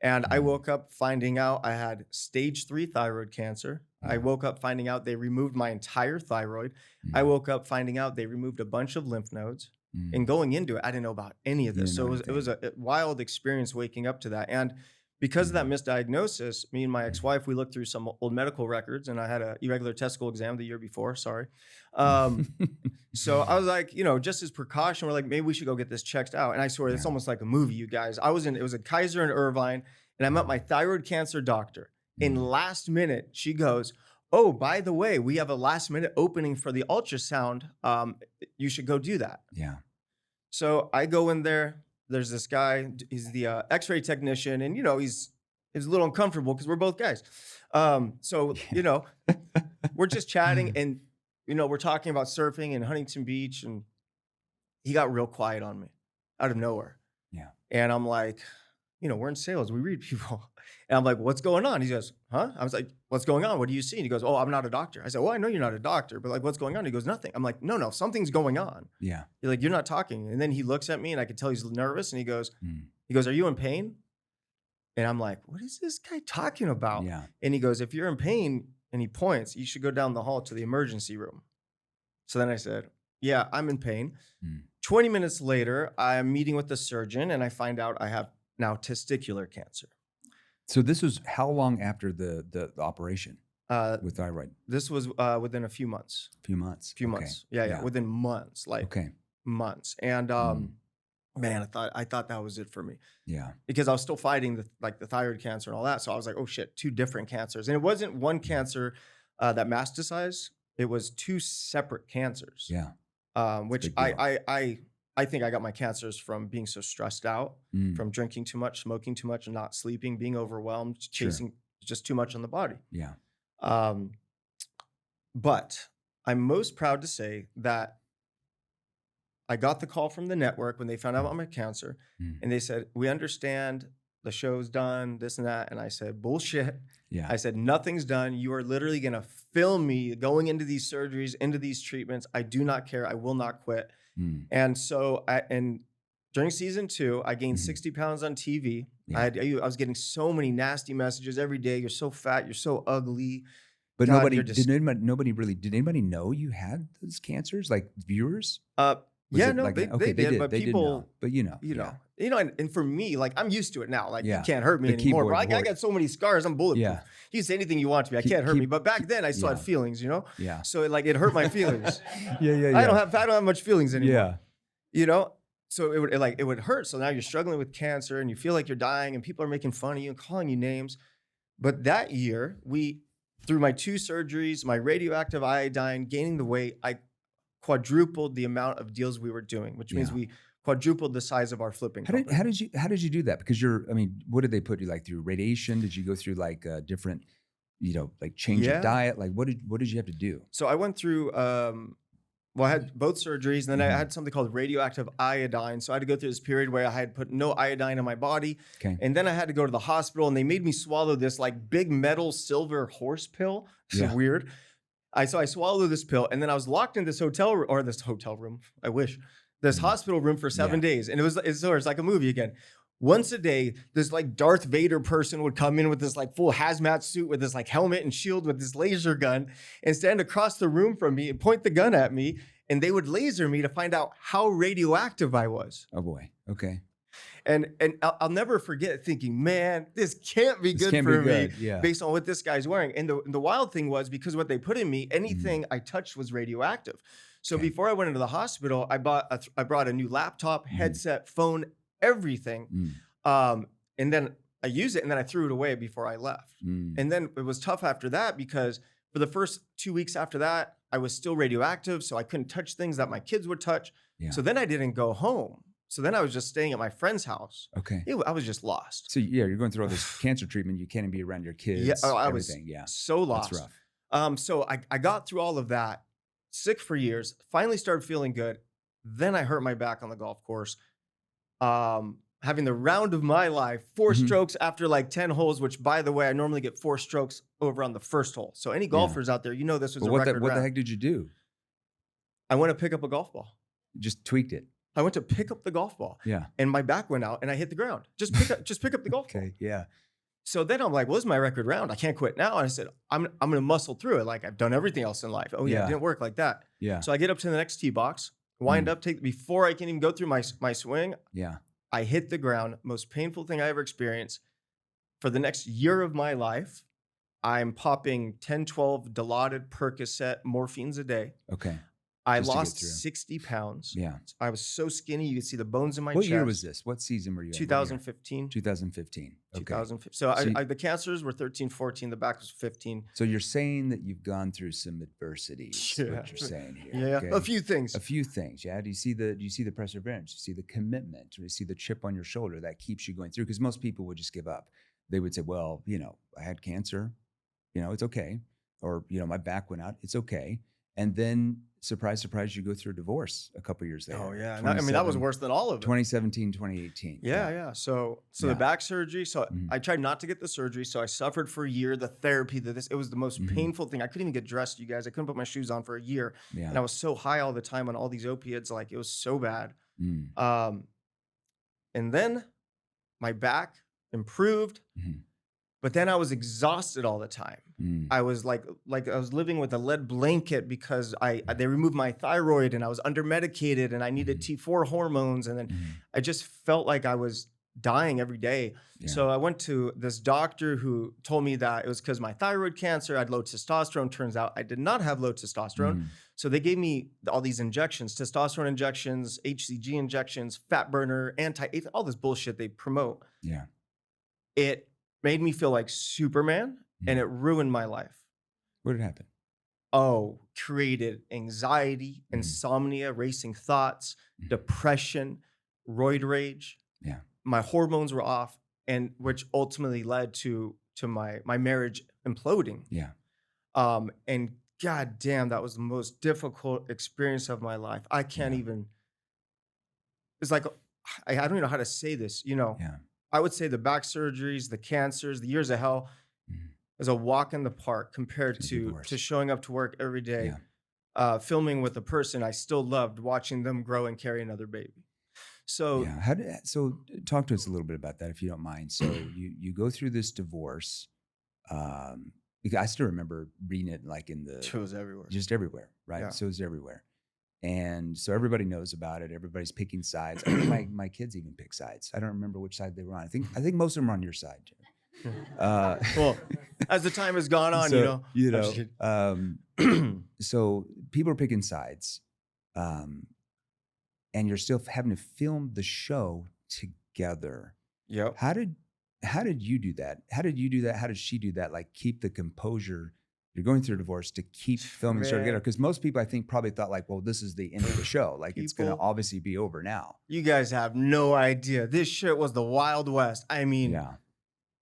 And I woke up finding out I had stage 3 thyroid cancer. I woke up finding out they removed my entire thyroid. I woke up finding out they removed a bunch of lymph nodes. And going into it, I didn't know about any of this. So it was a wild experience waking up to that. And because of that misdiagnosis, me and my ex-wife, we looked through some old medical records, and I had an irregular testicle exam the year before. Sorry. So I was like, just as precaution, we're like, maybe we should go get this checked out. And I swear, it's almost like a movie, you guys. It was a Kaiser in Irvine, and I met my thyroid cancer doctor. In last minute, she goes, oh, by the way, we have a last minute opening for the ultrasound. You should go do that. Yeah. So I go in there. There's this guy. He's the X-ray technician, and he's a little uncomfortable because we're both guys. We're just chatting, and we're talking about surfing and Huntington Beach, and he got real quiet on me out of nowhere. Yeah. And I'm like, we're in sales. We read people. And I'm like, what's going on? He goes, huh? I was like, what's going on? What do you see? And he goes, oh, I'm not a doctor. I said, well, I know you're not a doctor, but like, what's going on? He goes, nothing. I'm like, no, something's going on. Yeah. You're like, you're not talking. And then he looks at me, and I could tell he's nervous. And he goes, are you in pain? And I'm like, what is this guy talking about? Yeah. And he goes, if you're in pain, and he points, you should go down the hall to the emergency room. So then I said, yeah, I'm in pain. 20 minutes later, I'm meeting with the surgeon, and I find out I have now testicular cancer. So this was how long after the operation with thyroid? This was within a few months. Few months. Months. Yeah. Within months, months. And man, I thought that was it for me. Yeah. Because I was still fighting the thyroid cancer and all that. So I was like, oh shit, 2 different cancers. And it wasn't one cancer that metastasized. It was 2 separate cancers. Yeah. Which I think I got my cancers from being so stressed out, from drinking too much, smoking too much, and not sleeping, being overwhelmed, chasing just too much on the body. Yeah. But I'm most proud to say that I got the call from the network when they found out about my cancer, and they said, we understand the show's done, this and that. And I said, bullshit. Yeah. I said, nothing's done. You are literally going to film me going into these surgeries, into these treatments. I do not care. I will not quit. And so, during season 2, I gained 60 pounds on TV. Yeah. I was getting so many nasty messages every day. You're so fat. You're so ugly. But God, did anybody know you had those cancers? Like viewers? Yeah, no, like, they did, but they people, did know. But and for me, like, I'm used to it now. Like, Yeah. you can't hurt me The anymore. keyboard Bro. I got so many scars. I'm bulletproof. Yeah. You can say anything you want to me. I can't hurt me. But back then, I still had feelings. Yeah. So it hurt my feelings. Yeah. I don't have much feelings anymore. Yeah. So it would hurt. So now you're struggling with cancer, and you feel like you're dying, and people are making fun of you and calling you names. But that year, through my 2 surgeries, my radioactive iodine, gaining the weight, I quadrupled the amount of deals we were doing, which means we quadrupled the size of our flipping company. How did you do that? Because what did they put you like through radiation? Did you go through like different, like change of diet? Like what did you have to do? So I went through, I had both surgeries, and then I had something called radioactive iodine. So I had to go through this period where I had put no iodine in my body. Okay. And then I had to go to the hospital, and they made me swallow this like big metal silver horse pill. It's weird. So I swallowed this pill, and then I was locked in this hotel room. I wish this hospital room for 7 days. And it's like a movie again. Once a day, this like Darth Vader person would come in with this like full hazmat suit with this like helmet and shield with this laser gun and stand across the room from me and point the gun at me. And they would laser me to find out how radioactive I was. Oh boy. Okay. And I'll never forget thinking, man, this can't be good for me based on what this guy's wearing. And the wild thing was, because what they put in me, anything I touched was radioactive. So before I went into the hospital, I brought a new laptop, headset, phone, everything. And then I used it, and then I threw it away before I left. And then it was tough after that, because for the first 2 weeks after that, I was still radioactive. So I couldn't touch things that my kids would touch. Yeah. So then I didn't go home. So then I was just staying at my friend's house. Okay. I was just lost. So you're going through all this cancer treatment. You can't even be around your kids. Yeah. Oh, I was so lost. That's rough. So I got through all of that, sick for years, finally started feeling good. Then I hurt my back on the golf course. Having the round of my life, 4 strokes after like 10 holes, which, by the way, I normally get 4 strokes over on the first hole. So any golfers out there, this was a record round. What the heck did you do? I went to pick up a golf ball. Just tweaked it. I went to pick up the golf ball Yeah. and my back went out and I hit the ground. Just pick up the golf ball. Okay. Yeah. So then I'm like, well, this is my record round. I can't quit now. And I said, I'm going to muscle through it. Like I've done everything else in life. Oh yeah, Yeah. it didn't work like that. Yeah. So I get up to the next tee box, wind up, before I can even go through my swing, Yeah. I hit the ground. Most painful thing I ever experienced. For the next year of my life, I'm popping 10, 12 Dilaudid, Percocet, morphines a day. Okay. I Just to get lost through. 60 pounds. Yeah. I was so skinny. You could see the bones in my What chest. year was this? What season were you in? What year? 2015. 2015. Okay. 2015. So the cancers were 13, 14. The back was 15. So you're saying that you've gone through some adversity. Is Yeah. what you're saying here. Yeah, okay? a few things. A few things. Yeah. Do you see the perseverance? Do you see the commitment? Do you see the chip on your shoulder that keeps you going through? Because most people would just give up. They would say, well, I had cancer. It's okay. Or, my back went out. It's okay. And then, surprise, surprise, you go through a divorce a couple years later. Oh, yeah. That was worse than all of it. 2017, 2018. Yeah. So the back surgery. So I tried not to get the surgery. So I suffered for a year. The therapy, it was the most painful thing. I couldn't even get dressed, you guys. I couldn't put my shoes on for a year. Yeah. And I was so high all the time on all these opiates. Like it was so bad. And then my back improved. But then I was exhausted all the time. I was like I was living with a lead blanket because they removed my thyroid and I was under medicated and I needed T4 hormones. And then I just felt like I was dying every day. Yeah. So I went to this doctor who told me that it was because my thyroid cancer, I had low testosterone. Turns out I did not have low testosterone. So they gave me all these injections, testosterone injections, HCG injections, fat burner, all this bullshit they promote. Yeah. It made me feel like Superman and it ruined my life. What had happened? Oh, created anxiety, insomnia, racing thoughts, depression, roid rage. Yeah. My hormones were off, and which ultimately led to my marriage imploding. Yeah. And God damn, that was the most difficult experience of my life. I can't even, it's like, I don't even know how to say this, Yeah. I would say the back surgeries, the cancers, the years of hell is a walk in the park compared to showing up to work every day, filming with a person I still loved, watching them grow and carry another baby. So, so talk to us a little bit about that, if you don't mind. So you go through this divorce. Because I still remember reading it like it was everywhere. Just everywhere, right? Yeah. So it's everywhere. And so everybody knows about it. Everybody's picking sides. I think my kids even pick sides. I don't remember which side they were on. I think most of them are on your side, Jim. Well, as the time has gone on, so people are picking sides, and you're still having to film the show together. Yep. How did you do that? How did you do that? How did she do that? Like keep the composure. You're going through a divorce to keep filming the show together. Because most people, I think, probably thought like, well, this is the end of the show. Like it's going to obviously be over now. You guys have no idea. This shit was the Wild West. I mean,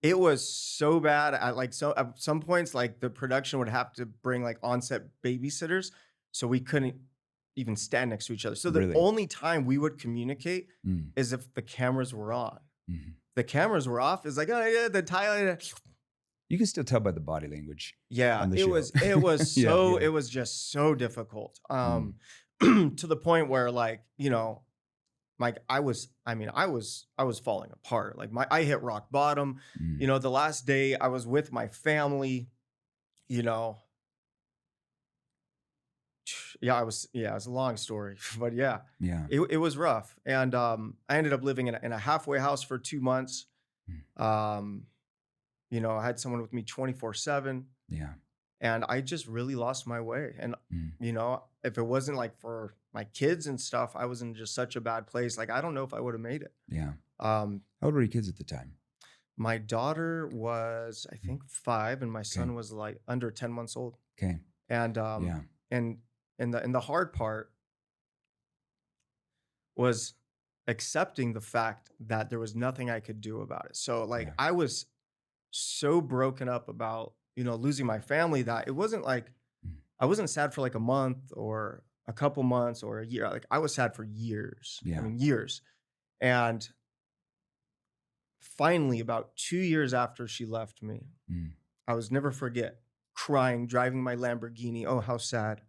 it was so bad. At some points, like the production would have to bring like on-set babysitters, so we couldn't even stand next to each other. So the only time we would communicate is if the cameras were on. The cameras were off. It's like, oh yeah, the Tyler. You can still tell by the body language. Yeah, on the it show. was it was just so difficult. To the point where like, like I was falling apart. Like I hit rock bottom. The last day I was with my family, it was a long story, but it was rough. And I ended up living in a halfway house for 2 months. I had someone with me 24/7. Yeah. And I just really lost my way. And, if it wasn't like for my kids and stuff, I was in just such a bad place. Like, I don't know if I would have made it. Yeah. How old were your kids at the time? My daughter was, I think, 5, and my son was like under 10 months old. Okay. And, and the hard part was accepting the fact that there was nothing I could do about it. So like, I was so broken up about, losing my family that it wasn't like, I wasn't sad for like a month or a couple months or a year. Like I was sad for years. Yeah. I mean, years. And finally, about 2 years after she left me, I was never forget crying, driving my Lamborghini. Oh, how sad.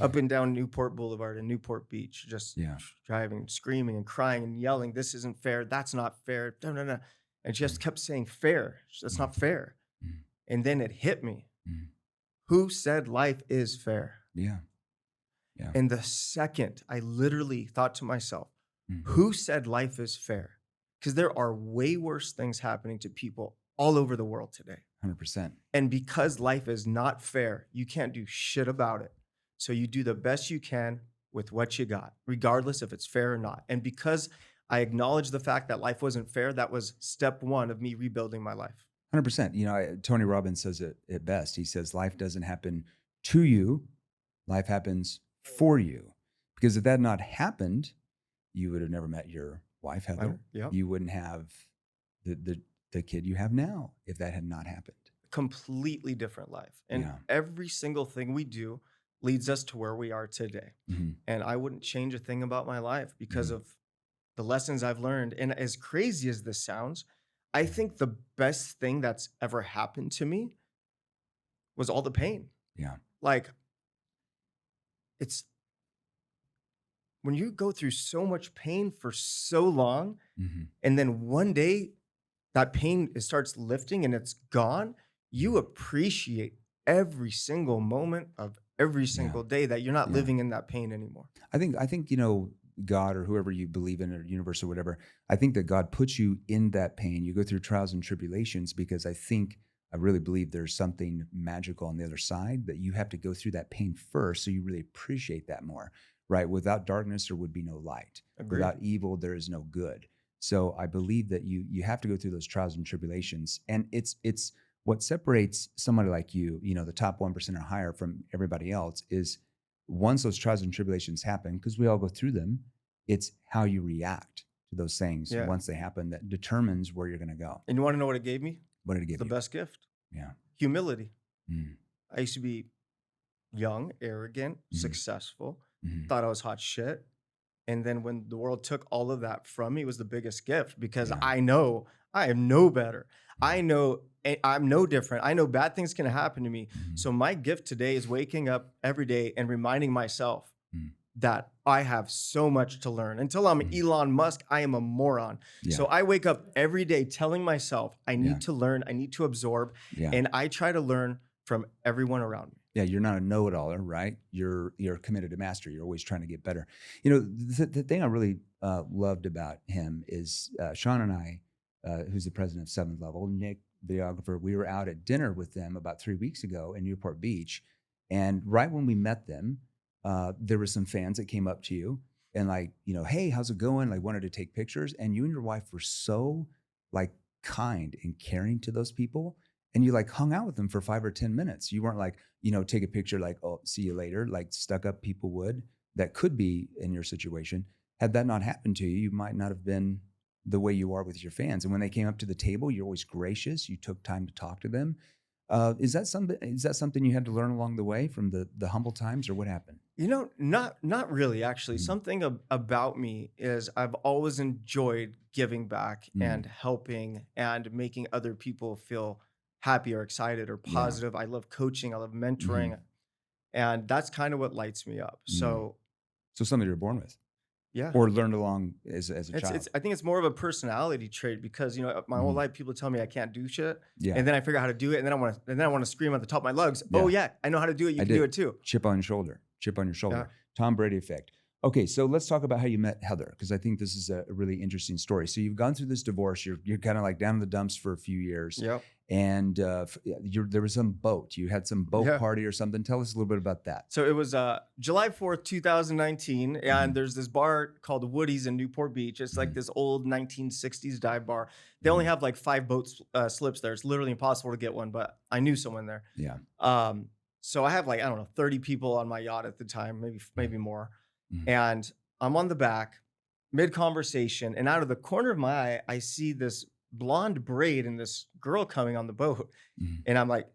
up and down Newport Boulevard and Newport Beach, just Yeah. driving, screaming and crying and yelling, this isn't fair, that's not fair, no, no, no. And just kept saying fair, that's not fair. And then it hit me. Who said life is fair? Yeah. Yeah. And the second I literally thought to myself, who said life is fair? Because there are way worse things happening to people all over the world today. 100%. And because life is not fair, you can't do shit about it. So you do the best you can with what you got, regardless if it's fair or not. And because I acknowledged the fact that life wasn't fair, that was step one of me rebuilding my life. 100%. You know, Tony Robbins says it best. He says, life doesn't happen to you, life happens for you. Because if that had not happened, you would have never met your wife, Heather. You wouldn't have the kid you have now if that had not happened. Completely different life. And every single thing we do leads us to where we are today. And I wouldn't change a thing about my life because of the lessons I've learned. And as crazy as this sounds, I think the best thing that's ever happened to me was all the pain. Yeah. Like, it's when you go through so much pain for so long, and then one day that pain starts lifting and it's gone, you appreciate every single moment of every single day that you're not living in that pain anymore. I think, you know, God or whoever you believe in or universe or whatever, I think that God puts you in that pain. You go through trials and tribulations because I really believe there's something magical on the other side, that you have to go through that pain first so you really appreciate that more, right? Without darkness, there would be no light. Agreed. Without evil, there is no good. So I believe that you have to go through those trials and tribulations. And it's what separates somebody like you, you know, the top 1% or higher from everybody else is once those trials and tribulations happen, because we all go through them, it's how you react to those things once they happen that determines where you're going to go. And you want to know what it gave me? What did it give you? The best gift. Yeah. Humility. I used to be young, arrogant, successful, thought I was hot shit. And then when the world took all of that from me, it was the biggest gift because I know I am no better. I know I'm no different. I know bad things can happen to me. So my gift today is waking up every day and reminding myself that I have so much to learn. Until I'm Elon Musk, I am a moron. So I wake up every day telling myself I need to learn, I need to absorb, and I try to learn from everyone around me. Yeah, you're not a know-it-aller, right? You're committed to mastery. You're always trying to get better. You know, the thing I really loved about him is Sean and I, who's the president of Seventh Level, Nick, videographer, we were out at dinner with them about 3 weeks ago in Newport Beach. And right when we met them, there were some fans that came up to you and like, you know, hey, how's it going? Like wanted to take pictures. And you and your wife were so like kind and caring to those people. And you like hung out with them for 5 or 10 minutes. You weren't like, you know, take a picture like, oh, see you later, like stuck up people would. That could be in your situation. Had that not happened to you, you might not have been the way you are with your fans. And when they came up to the table, you're always gracious. You took time to talk to them. Is that something you had to learn along the way from the humble times, or what happened? You know, not really, actually. Something about me is I've always enjoyed giving back and helping and making other people feel happy or excited or positive. I love coaching. I love mentoring. And that's kind of what lights me up. So something you're born with. Yeah. Or learned along as a child. I think it's more of a personality trait because, you know, my whole life people tell me I can't do shit. Yeah. And then I figure out how to do it. And then I want to scream at the top of my lungs. Yeah. Oh yeah, I know how to do it. You can do it too. Chip on your shoulder. Yeah. Tom Brady effect. Okay, so let's talk about how you met Heather, because I think this is a really interesting story. So you've gone through this divorce. You're kind of like down in the dumps for a few years. Yep. And there was some boat. You had some boat party or something. Tell us a little bit about that. So it was July 4th, 2019. And there's this bar called Woody's in Newport Beach. It's like this old 1960s dive bar. They only have like 5 boat slips there. It's literally impossible to get one, but I knew someone there. Yeah. So I have like, I don't know, 30 people on my yacht at the time, maybe more. And I'm on the back, mid-conversation, and out of the corner of my eye, I see this blonde braid and this girl coming on the boat. And I'm like,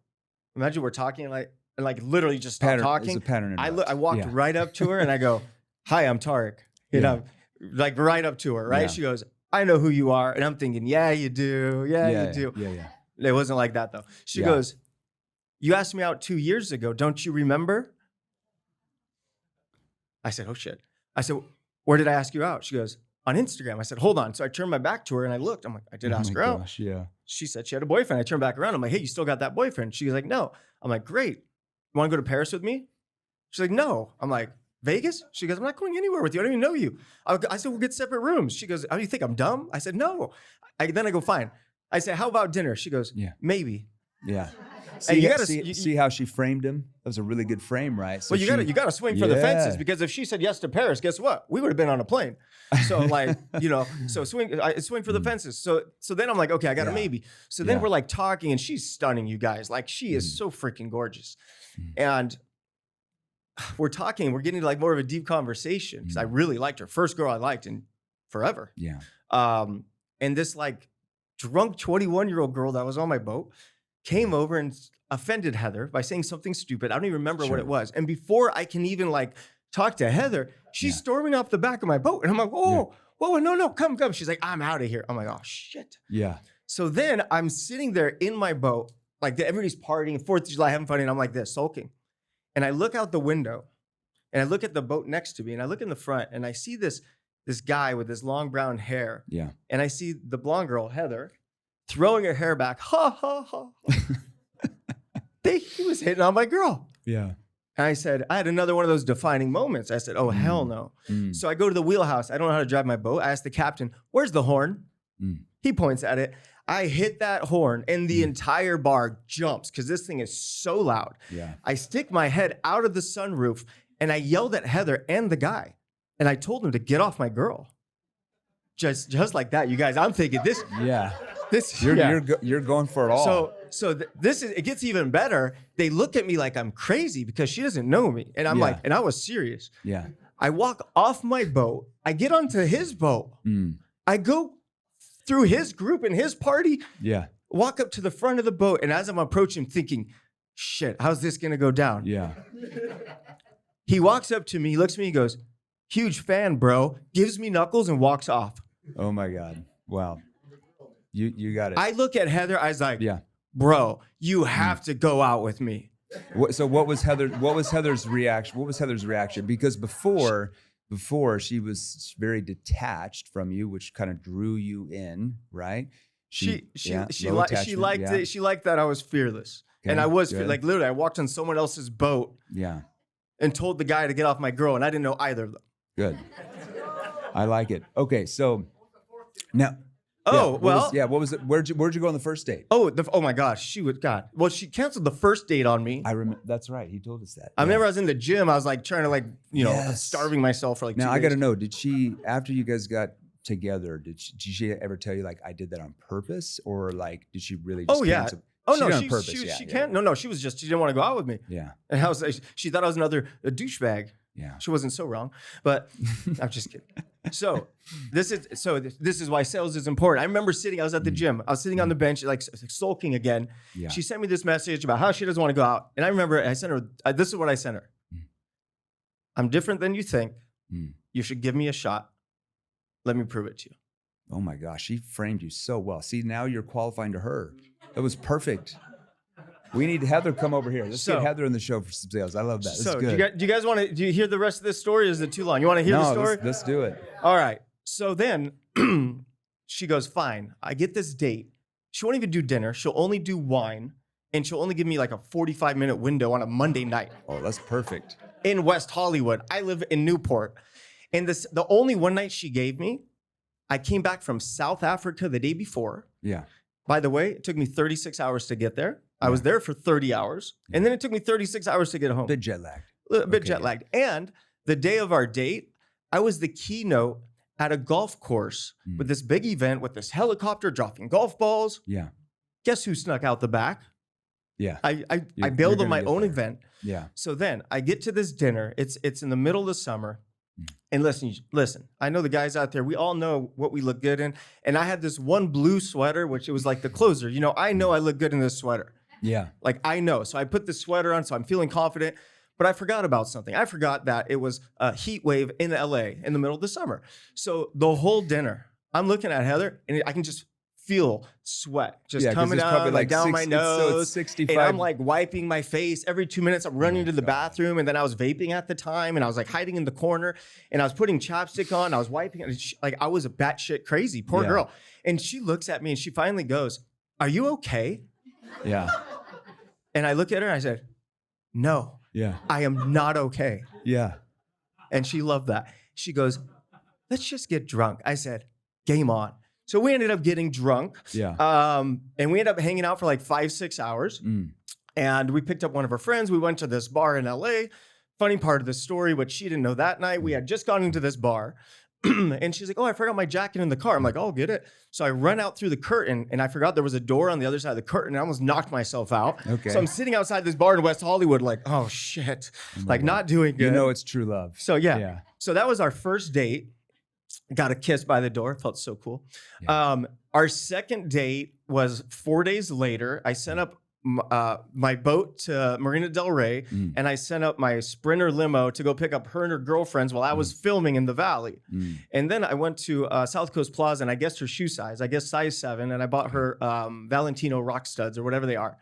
imagine we're talking and like literally just stop talking. It's a pattern. I walked right up to her and I go, "Hi, I'm Tarek." You know, like right up to her, right? Yeah. She goes, "I know who you are." And I'm thinking, "Yeah, you do. Yeah, you do." Yeah. It wasn't like that though. She goes, "You asked me out 2 years ago. Don't you remember?" I said, oh shit. I said, where did I ask you out? She goes, on Instagram. I said, hold on. So I turned my back to her and I looked. I'm like, I did ask her out. Gosh, yeah. She said she had a boyfriend. I turned back around. I'm like, hey, you still got that boyfriend? She was like, no. I'm like, great. You want to go to Paris with me? She's like, no. I'm like, Vegas? She goes, I'm not going anywhere with you. I don't even know you. I said, we'll get separate rooms. She goes, how do you think I'm dumb? I said, no. Then I go, fine. I said, how about dinner? She goes, yeah, maybe. Yeah. See, you gotta see how she framed him? That was a really good frame, right? So well, you gotta swing for the fences, because if she said yes to Paris, guess what? We would have been on a plane. So like, so swing for the fences. So then I'm like, okay, I got a maybe. So then we're like talking, and she's stunning, you guys. Like, she is so freaking gorgeous. And we're talking, we're getting to like more of a deep conversation, because I really liked her. First girl I liked in forever. Yeah. And this like drunk 21-year-old girl that was on my boat came over and offended Heather by saying something stupid. I don't even remember what it was. And before I can even like talk to Heather, she's storming off the back of my boat. And I'm like, whoa, no, come. She's like, I'm out of here. I'm like, oh shit. Yeah. So then I'm sitting there in my boat, like everybody's partying, 4th of July, having fun. And I'm like this, sulking. And I look out the window and I look at the boat next to me, and I look in the front, and I see this guy with his long brown hair. Yeah. And I see the blonde girl, Heather, throwing her hair back. Ha, ha, ha. He was hitting on my girl. Yeah. And I said, I had another one of those defining moments. I said, oh, hell no. So I go to the wheelhouse. I don't know how to drive my boat. I asked the captain, where's the horn? He points at it. I hit that horn, and the entire bar jumps, because this thing is so loud. Yeah. I stick my head out of the sunroof, and I yelled at Heather and the guy. And I told him to get off my girl. Just like that, you guys. I'm thinking this. Yeah. This. You're going for it all. So this is. It gets even better. They look at me like I'm crazy because she doesn't know me, and I'm like, and I was serious. Yeah. I walk off my boat. I get onto his boat. I go through his group and his party. Yeah. Walk up to the front of the boat, and as I'm approaching, thinking, shit, how's this gonna go down? Yeah. He walks up to me. He looks at me. He goes, huge fan, bro. Gives me knuckles and walks off. Oh my God. Wow. You got it. I look at Heather. I was like, bro, you have to go out with me. So what was Heather's reaction? Because before she was very detached from you, which kind of drew you in, right? She liked it. She liked that I was fearless. Okay, and I was like, literally, I walked on someone else's boat. Yeah. And told the guy to get off my girl, and I didn't know either of them. Good. I like it. Okay, so now. What was it? Where'd you go on the first date? Oh my gosh, well, she canceled the first date on me. I remember. That's right. He told us that. I remember I was in the gym. I was like trying to starving myself for like 2 days. Now I got to know, did she, after you guys got together, did she ever tell you like, I did that on purpose, or like did she really just cancel? Oh no, she can't. No, she didn't want to go out with me. Yeah. And I was like, she thought I was another douchebag. Yeah. She wasn't so wrong, but I'm just kidding. So this is why sales is important. I remember I was at the gym. I was sitting on the bench, like sulking again. Yeah. She sent me this message about how she doesn't want to go out. And I remember I sent her, this is what I sent her. I'm different than you think. You should give me a shot. Let me prove it to you. Oh my gosh, she framed you so well. See, now you're qualifying to her. That was perfect. We need Heather come over here. Let's get Heather in the show for some sales. I love that. That's good. Do you guys want to? Do you hear the rest of this story? Or is it too long? You want to hear the story? Let's do it. All right. So then she goes, fine. I get this date. She won't even do dinner. She'll only do wine, and she'll only give me like a 45-minute window on a Monday night. Oh, that's perfect. In West Hollywood. I live in Newport, and the only one night she gave me, I came back from South Africa the day before. Yeah. By the way, it took me 36 hours to get there. I was there for 30 hours, and then it took me 36 hours to get home. Bit jet lagged. A bit jet lagged. And the day of our date, I was the keynote at a golf course with this big event with this helicopter dropping golf balls. Yeah. Guess who snuck out the back? Yeah. I bailed on my own event. Yeah. So then I get to this dinner. It's in the middle of the summer. And listen, I know the guys out there, we all know what we look good in. And I had this one blue sweater, which it was like the closer. I know I look good in this sweater. Yeah. Like I know. So I put the sweater on, so I'm feeling confident. But I forgot about something. I forgot that it was a heat wave in LA in the middle of the summer. So the whole dinner, I'm looking at Heather, and I can just feel sweat just Yeah, 'cause coming it's down probably like down my so it's nose. 65. And I'm like wiping my face every 2 minutes. I'm running to the God. bathroom, and then I was vaping at the time, and I was like hiding in the corner, and I was putting chapstick on. I was wiping, and like I was a batshit crazy, poor Yeah. girl. And she looks at me, and she finally goes, "Are you okay?" Yeah. And I look at her, and I said, "No, Yeah. I am not okay." Yeah. And she loved that. She goes, "Let's just get drunk." I said, "Game on." So we ended up getting drunk. Yeah. And we ended up hanging out for like 5-6 hours. Mm. And we picked up one of her friends. We went to this bar in LA. Funny part of the story, what she didn't know that night, we had just gone into this bar. And she's like, "Oh, I forgot my jacket in the car." I'm like, "Oh, get it." So I run out through the curtain, and I forgot there was a door on the other side of the curtain. And I almost knocked myself out. Okay. So I'm sitting outside this bar in West Hollywood like, oh shit, like not doing good. You know it's true love. So yeah. Yeah. So that was our first date. Got a kiss by the door. Felt so cool. Yeah. Our second date was 4 days later. I sent up my boat to Marina Del Rey, and I sent up my Sprinter limo to go pick up her and her girlfriends while I was filming in the Valley. And then I went to South Coast Plaza, and I guessed her shoe size. I guessed size 7, and I bought her Valentino rock studs or whatever they are.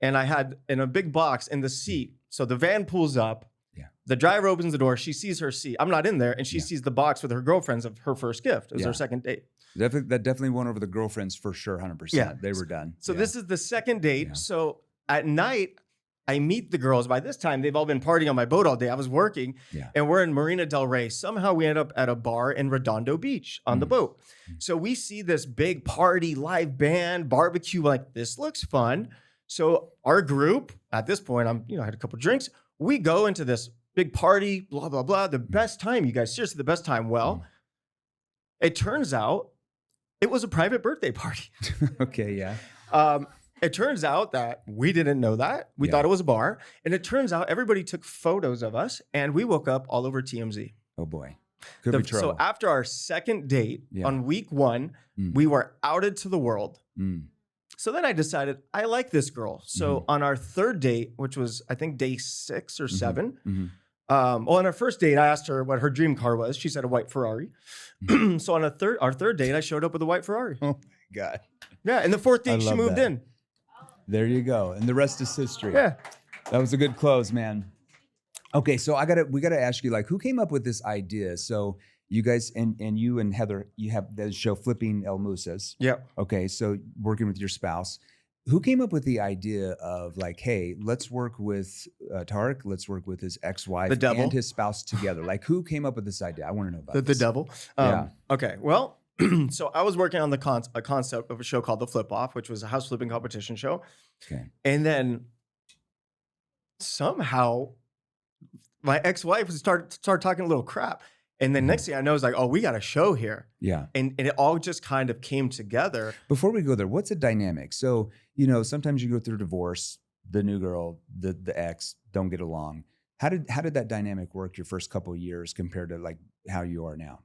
And I had in a big box in the seat. So the van pulls up. Yeah. The driver opens the door. She sees her seat. I'm not in there, and she sees the box with her girlfriends of her first gift. It was her second date. That definitely won over the girlfriends for sure, 100%. Yeah. They were done. So Yeah. this is the second date. Yeah. So at night, I meet the girls. By this time, they've all been partying on my boat all day. I was working, and we're in Marina Del Rey. Somehow we end up at a bar in Redondo Beach on the boat. So we see this big party, live band, barbecue. Like, this looks fun. So our group, at this point, I had a couple drinks. We go into this big party, blah, blah, blah. The best time, you guys. Seriously, the best time. Well, it turns out it was a private birthday party. Okay, yeah. It turns out that we didn't know that. We thought it was a bar. And it turns out everybody took photos of us, and we woke up all over TMZ. Oh boy. Could be trouble. So after our second date on week 1, we were outed to the world. So then I decided I like this girl. So on our third date, which was I think day 6 or 7, on our first date, I asked her what her dream car was. She said a white Ferrari. So on our third date, I showed up with a white Ferrari. Oh my God. Yeah, and the fourth date, she moved in. There you go. And the rest is history. Yeah. That was a good close, man. Okay, so we gotta ask you, like, who came up with this idea? So you guys and you and Heather, you have the show Flipping El Mousas. Yep. Okay, so working with your spouse. Who came up with the idea of like, hey, let's work with Tarek, let's work with his ex-wife The devil. and his spouse together? Like, who came up with this idea? I want to know about The this. devil. Yeah. Okay, well, so I was working on the concept of a show called The Flip Off, which was a house flipping competition show. Okay. And then somehow my ex-wife started talking a little crap. And then next thing I know, it's like, oh, we got a show here. Yeah. And it all just kind of came together. Before we go there, what's a dynamic? So, sometimes you go through divorce, the new girl, the ex don't get along. How did that dynamic work your first couple of years compared to like how you are now?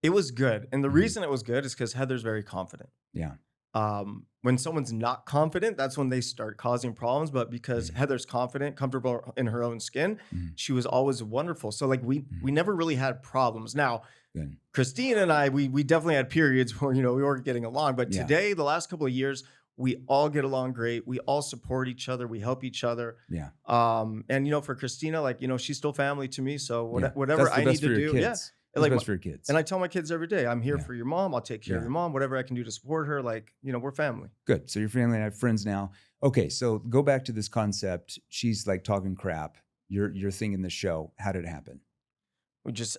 It was good. And the reason it was good is because Heather's very confident. Yeah. When someone's not confident, that's when they start causing problems. But because Heather's confident, comfortable in her own skin, she was always wonderful. So like we never really had problems. Now, Good. Christine and I, we definitely had periods where, we weren't getting along. But Yeah. today, the last couple of years, we all get along great. We all support each other. We help each other. Yeah. And for Christina, like, she's still family to me. So Yeah. whatever That's the I best need for to your do. kids. Yeah. That's Like, best for your kids. And I tell my kids every day, I'm here Yeah. for your mom. I'll take care of Yeah. your mom. Whatever I can do to support her. Like, we're family. Good. So your family and I have friends now. Okay, so go back to this concept. She's like talking crap. You're thinking the show. How did it happen? We just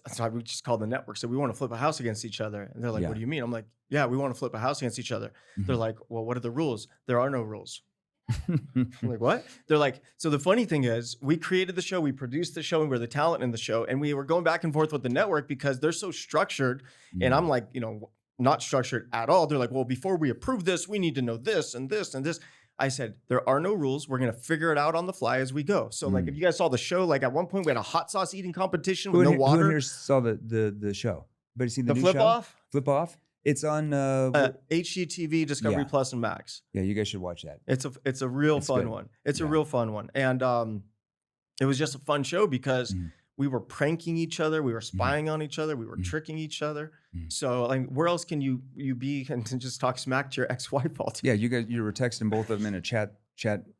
called the network. So we want to flip a house against each other. And they're like, Yeah. what do you mean? I'm like, yeah, we want to flip a house against each other. They're like, well, what are the rules? There are no rules. I'm like, what? They're like, so the funny thing is we created the show, we produced the show, and we're the talent in the show. And we were going back and forth with the network because they're so structured. And I'm like, not structured at all. They're like, well, before we approve this, we need to know this and this and this. I said, there are no rules. We're going to figure it out on the fly as we go. So like, if you guys saw the show, like at one point we had a hot sauce eating competition with no water. Who here saw the show? Everybody seen the The new Flip show? Off? Flip Off? It's on HGTV, Discovery Yeah. Plus, and Max. yeah, you guys should watch that. It's a real It's fun good. one. It's a Yeah. real fun one. And it was just a fun show because we were pranking each other, we were spying on each other, we were tricking each other. So like, where else can you be and just talk smack to your ex-wife all day? Yeah, you were texting both of them in a chat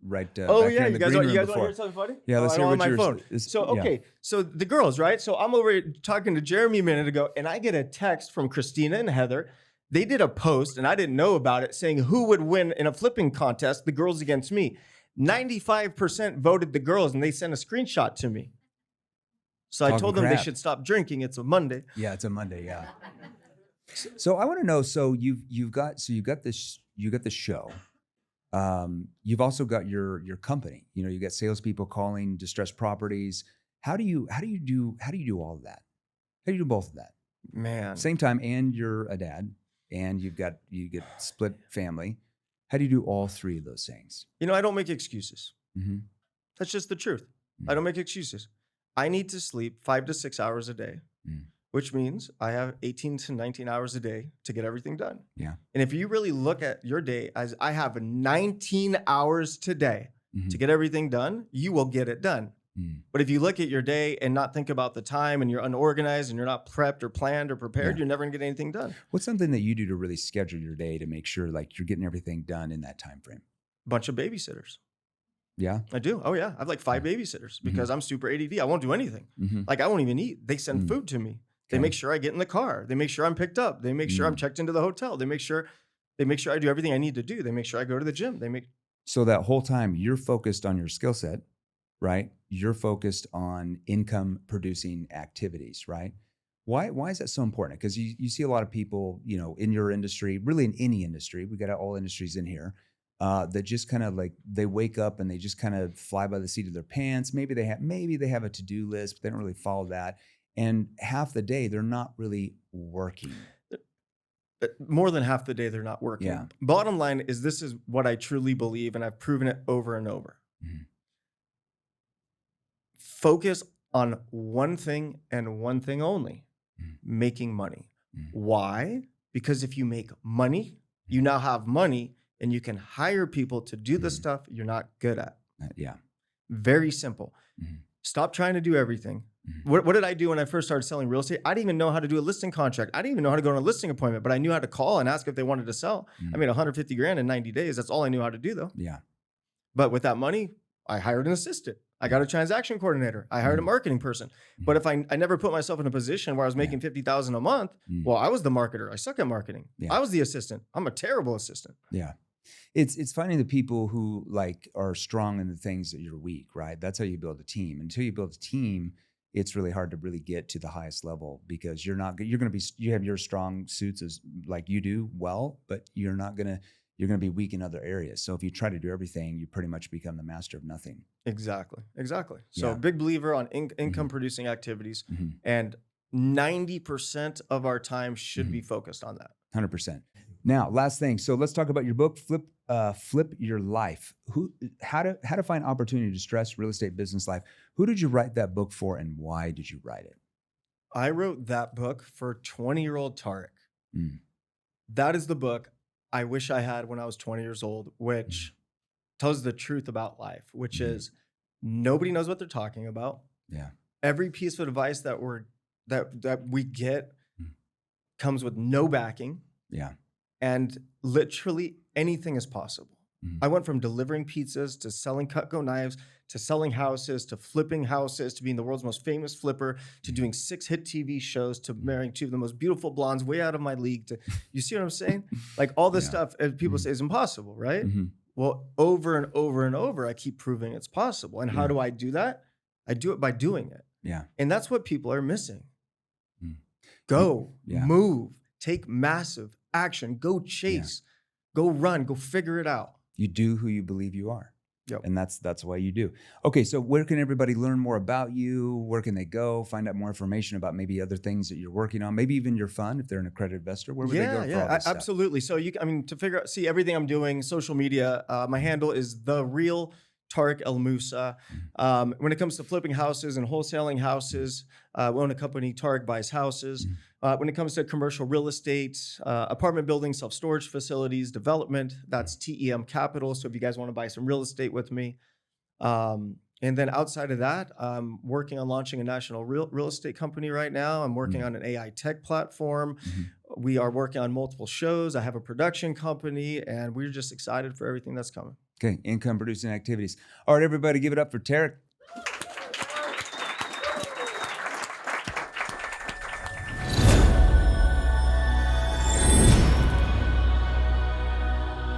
right. Oh back yeah, here in you the guys green want room to before. hear something funny? Yeah, let's I hear don't what have my yours phone. is. So Yeah. okay, so the girls, right? So I'm over here talking to Jeremy a minute ago, and I get a text from Christina and Heather. They did a post, and I didn't know about it, saying who would win in a flipping contest, the girls against me. 95% voted the girls, and they sent a screenshot to me. So I Talking told them they crap. should stop drinking. It's a Monday. Yeah, it's a Monday. Yeah. So I want to know. So you've got this show. You've also got your company. You know, you got salespeople calling distressed properties. How do you do all of that? How do you do both of that? Man. Same time, and you're a dad, and you get split family. How do you do all three of those things? You know, I don't make excuses. Mm-hmm. That's just the truth. I don't make excuses. I need to sleep 5 to 6 hours a day, which means I have 18 to 19 hours a day to get everything done. Yeah. And if you really look at your day as I have 19 hours today to get everything done, you will get it done. But if you look at your day and not think about the time and you're unorganized and you're not prepped or planned or prepared, you're never gonna get anything done. What's something that you do to really schedule your day to make sure like you're getting everything done in that time frame? Bunch of babysitters. Yeah. I do. Oh yeah. I have like 5 babysitters because I'm super ADD. I won't do anything. Like I won't even eat. They send food to me. They make sure I get in the car. They make sure I'm picked up. They make sure I'm checked into the hotel. They make sure I do everything I need to do. They make sure I go to the gym. So that whole time you're focused on your skill set, right? You're focused on income producing activities, right? Why is that so important? Because you see a lot of people, you know, in your industry, really in any industry, we got all industries in here, that just kind of like they wake up and they just kind of fly by the seat of their pants. Maybe they have a to-do list, but they don't really follow that. And half the day they're not really working. More than half the day they're not working. Yeah. Bottom line is this is what I truly believe, and I've proven it over and over. Focus on one thing and one thing only, making money. Why? Because if you make money, you now have money and you can hire people to do the stuff you're not good at. Yeah. Very simple. Stop trying to do everything. What did I do when I first started selling real estate? I didn't even know how to do a listing contract. I didn't even know how to go on a listing appointment, but I knew how to call and ask if they wanted to sell. I made 150 grand in 90 days. That's all I knew how to do though. Yeah. But with that money, I hired an assistant. I got a transaction coordinator. I hired a marketing person. But if I never put myself in a position where I was making 50,000 a month, well, I was the marketer. I suck at marketing. I was the assistant. I'm a terrible assistant. Yeah. It's finding the people who like are strong in the things that you're weak, right? That's how you build a team. Until you build a team, it's really hard to really get to the highest level because you have your strong suits as like you do well, but you're going to be weak in other areas. So if you try to do everything, you pretty much become the master of nothing. Exactly. So big believer on income producing activities, and 90% of our time should be focused on that. 100%. Now, last thing. So let's talk about your book, Flip Your Life. How to find opportunity to stress real estate business life. Who did you write that book for, and why did you write it? I wrote that book for 20-year-old Tarek. That is the book I wish I had when I was 20 years old, which tells the truth about life, which is nobody knows what they're talking about. Yeah. Every piece of advice that we get comes with no backing. Yeah. And literally anything is possible. I went from delivering pizzas to selling Cutco knives to selling houses to flipping houses to being the world's most famous flipper to doing 6 hit TV shows to marrying 2 of the most beautiful blondes way out of my league. You see what I'm saying? Like all this stuff people say is impossible, right? Well, over and over and over, I keep proving it's possible. And how do I do that? I do it by doing it. Yeah. And that's what people are missing. Go, move, take massive action, go chase, go run, go figure it out. You do who you believe you are. Yep. And that's why you do. Okay, so where can everybody learn more about you? Where can they go? Find out more information about maybe other things that you're working on, maybe even your fund if they're an accredited investor. Where would they go for all this stuff? Absolutely. So to see everything I'm doing, social media, my handle is The Real Tarek El Moussa. When it comes to flipping houses and wholesaling houses, we own a company, Tarek Buys Houses. When it comes to commercial real estate, apartment buildings, self-storage facilities, development, that's TEM Capital. So if you guys want to buy some real estate with me, And then outside of that, I'm working on launching a national real estate company right now. I'm working on an AI tech platform. We are working on multiple shows. I have a production company, and we're just excited for everything that's coming. Okay, income producing activities. All right, everybody, give it up for Tarek.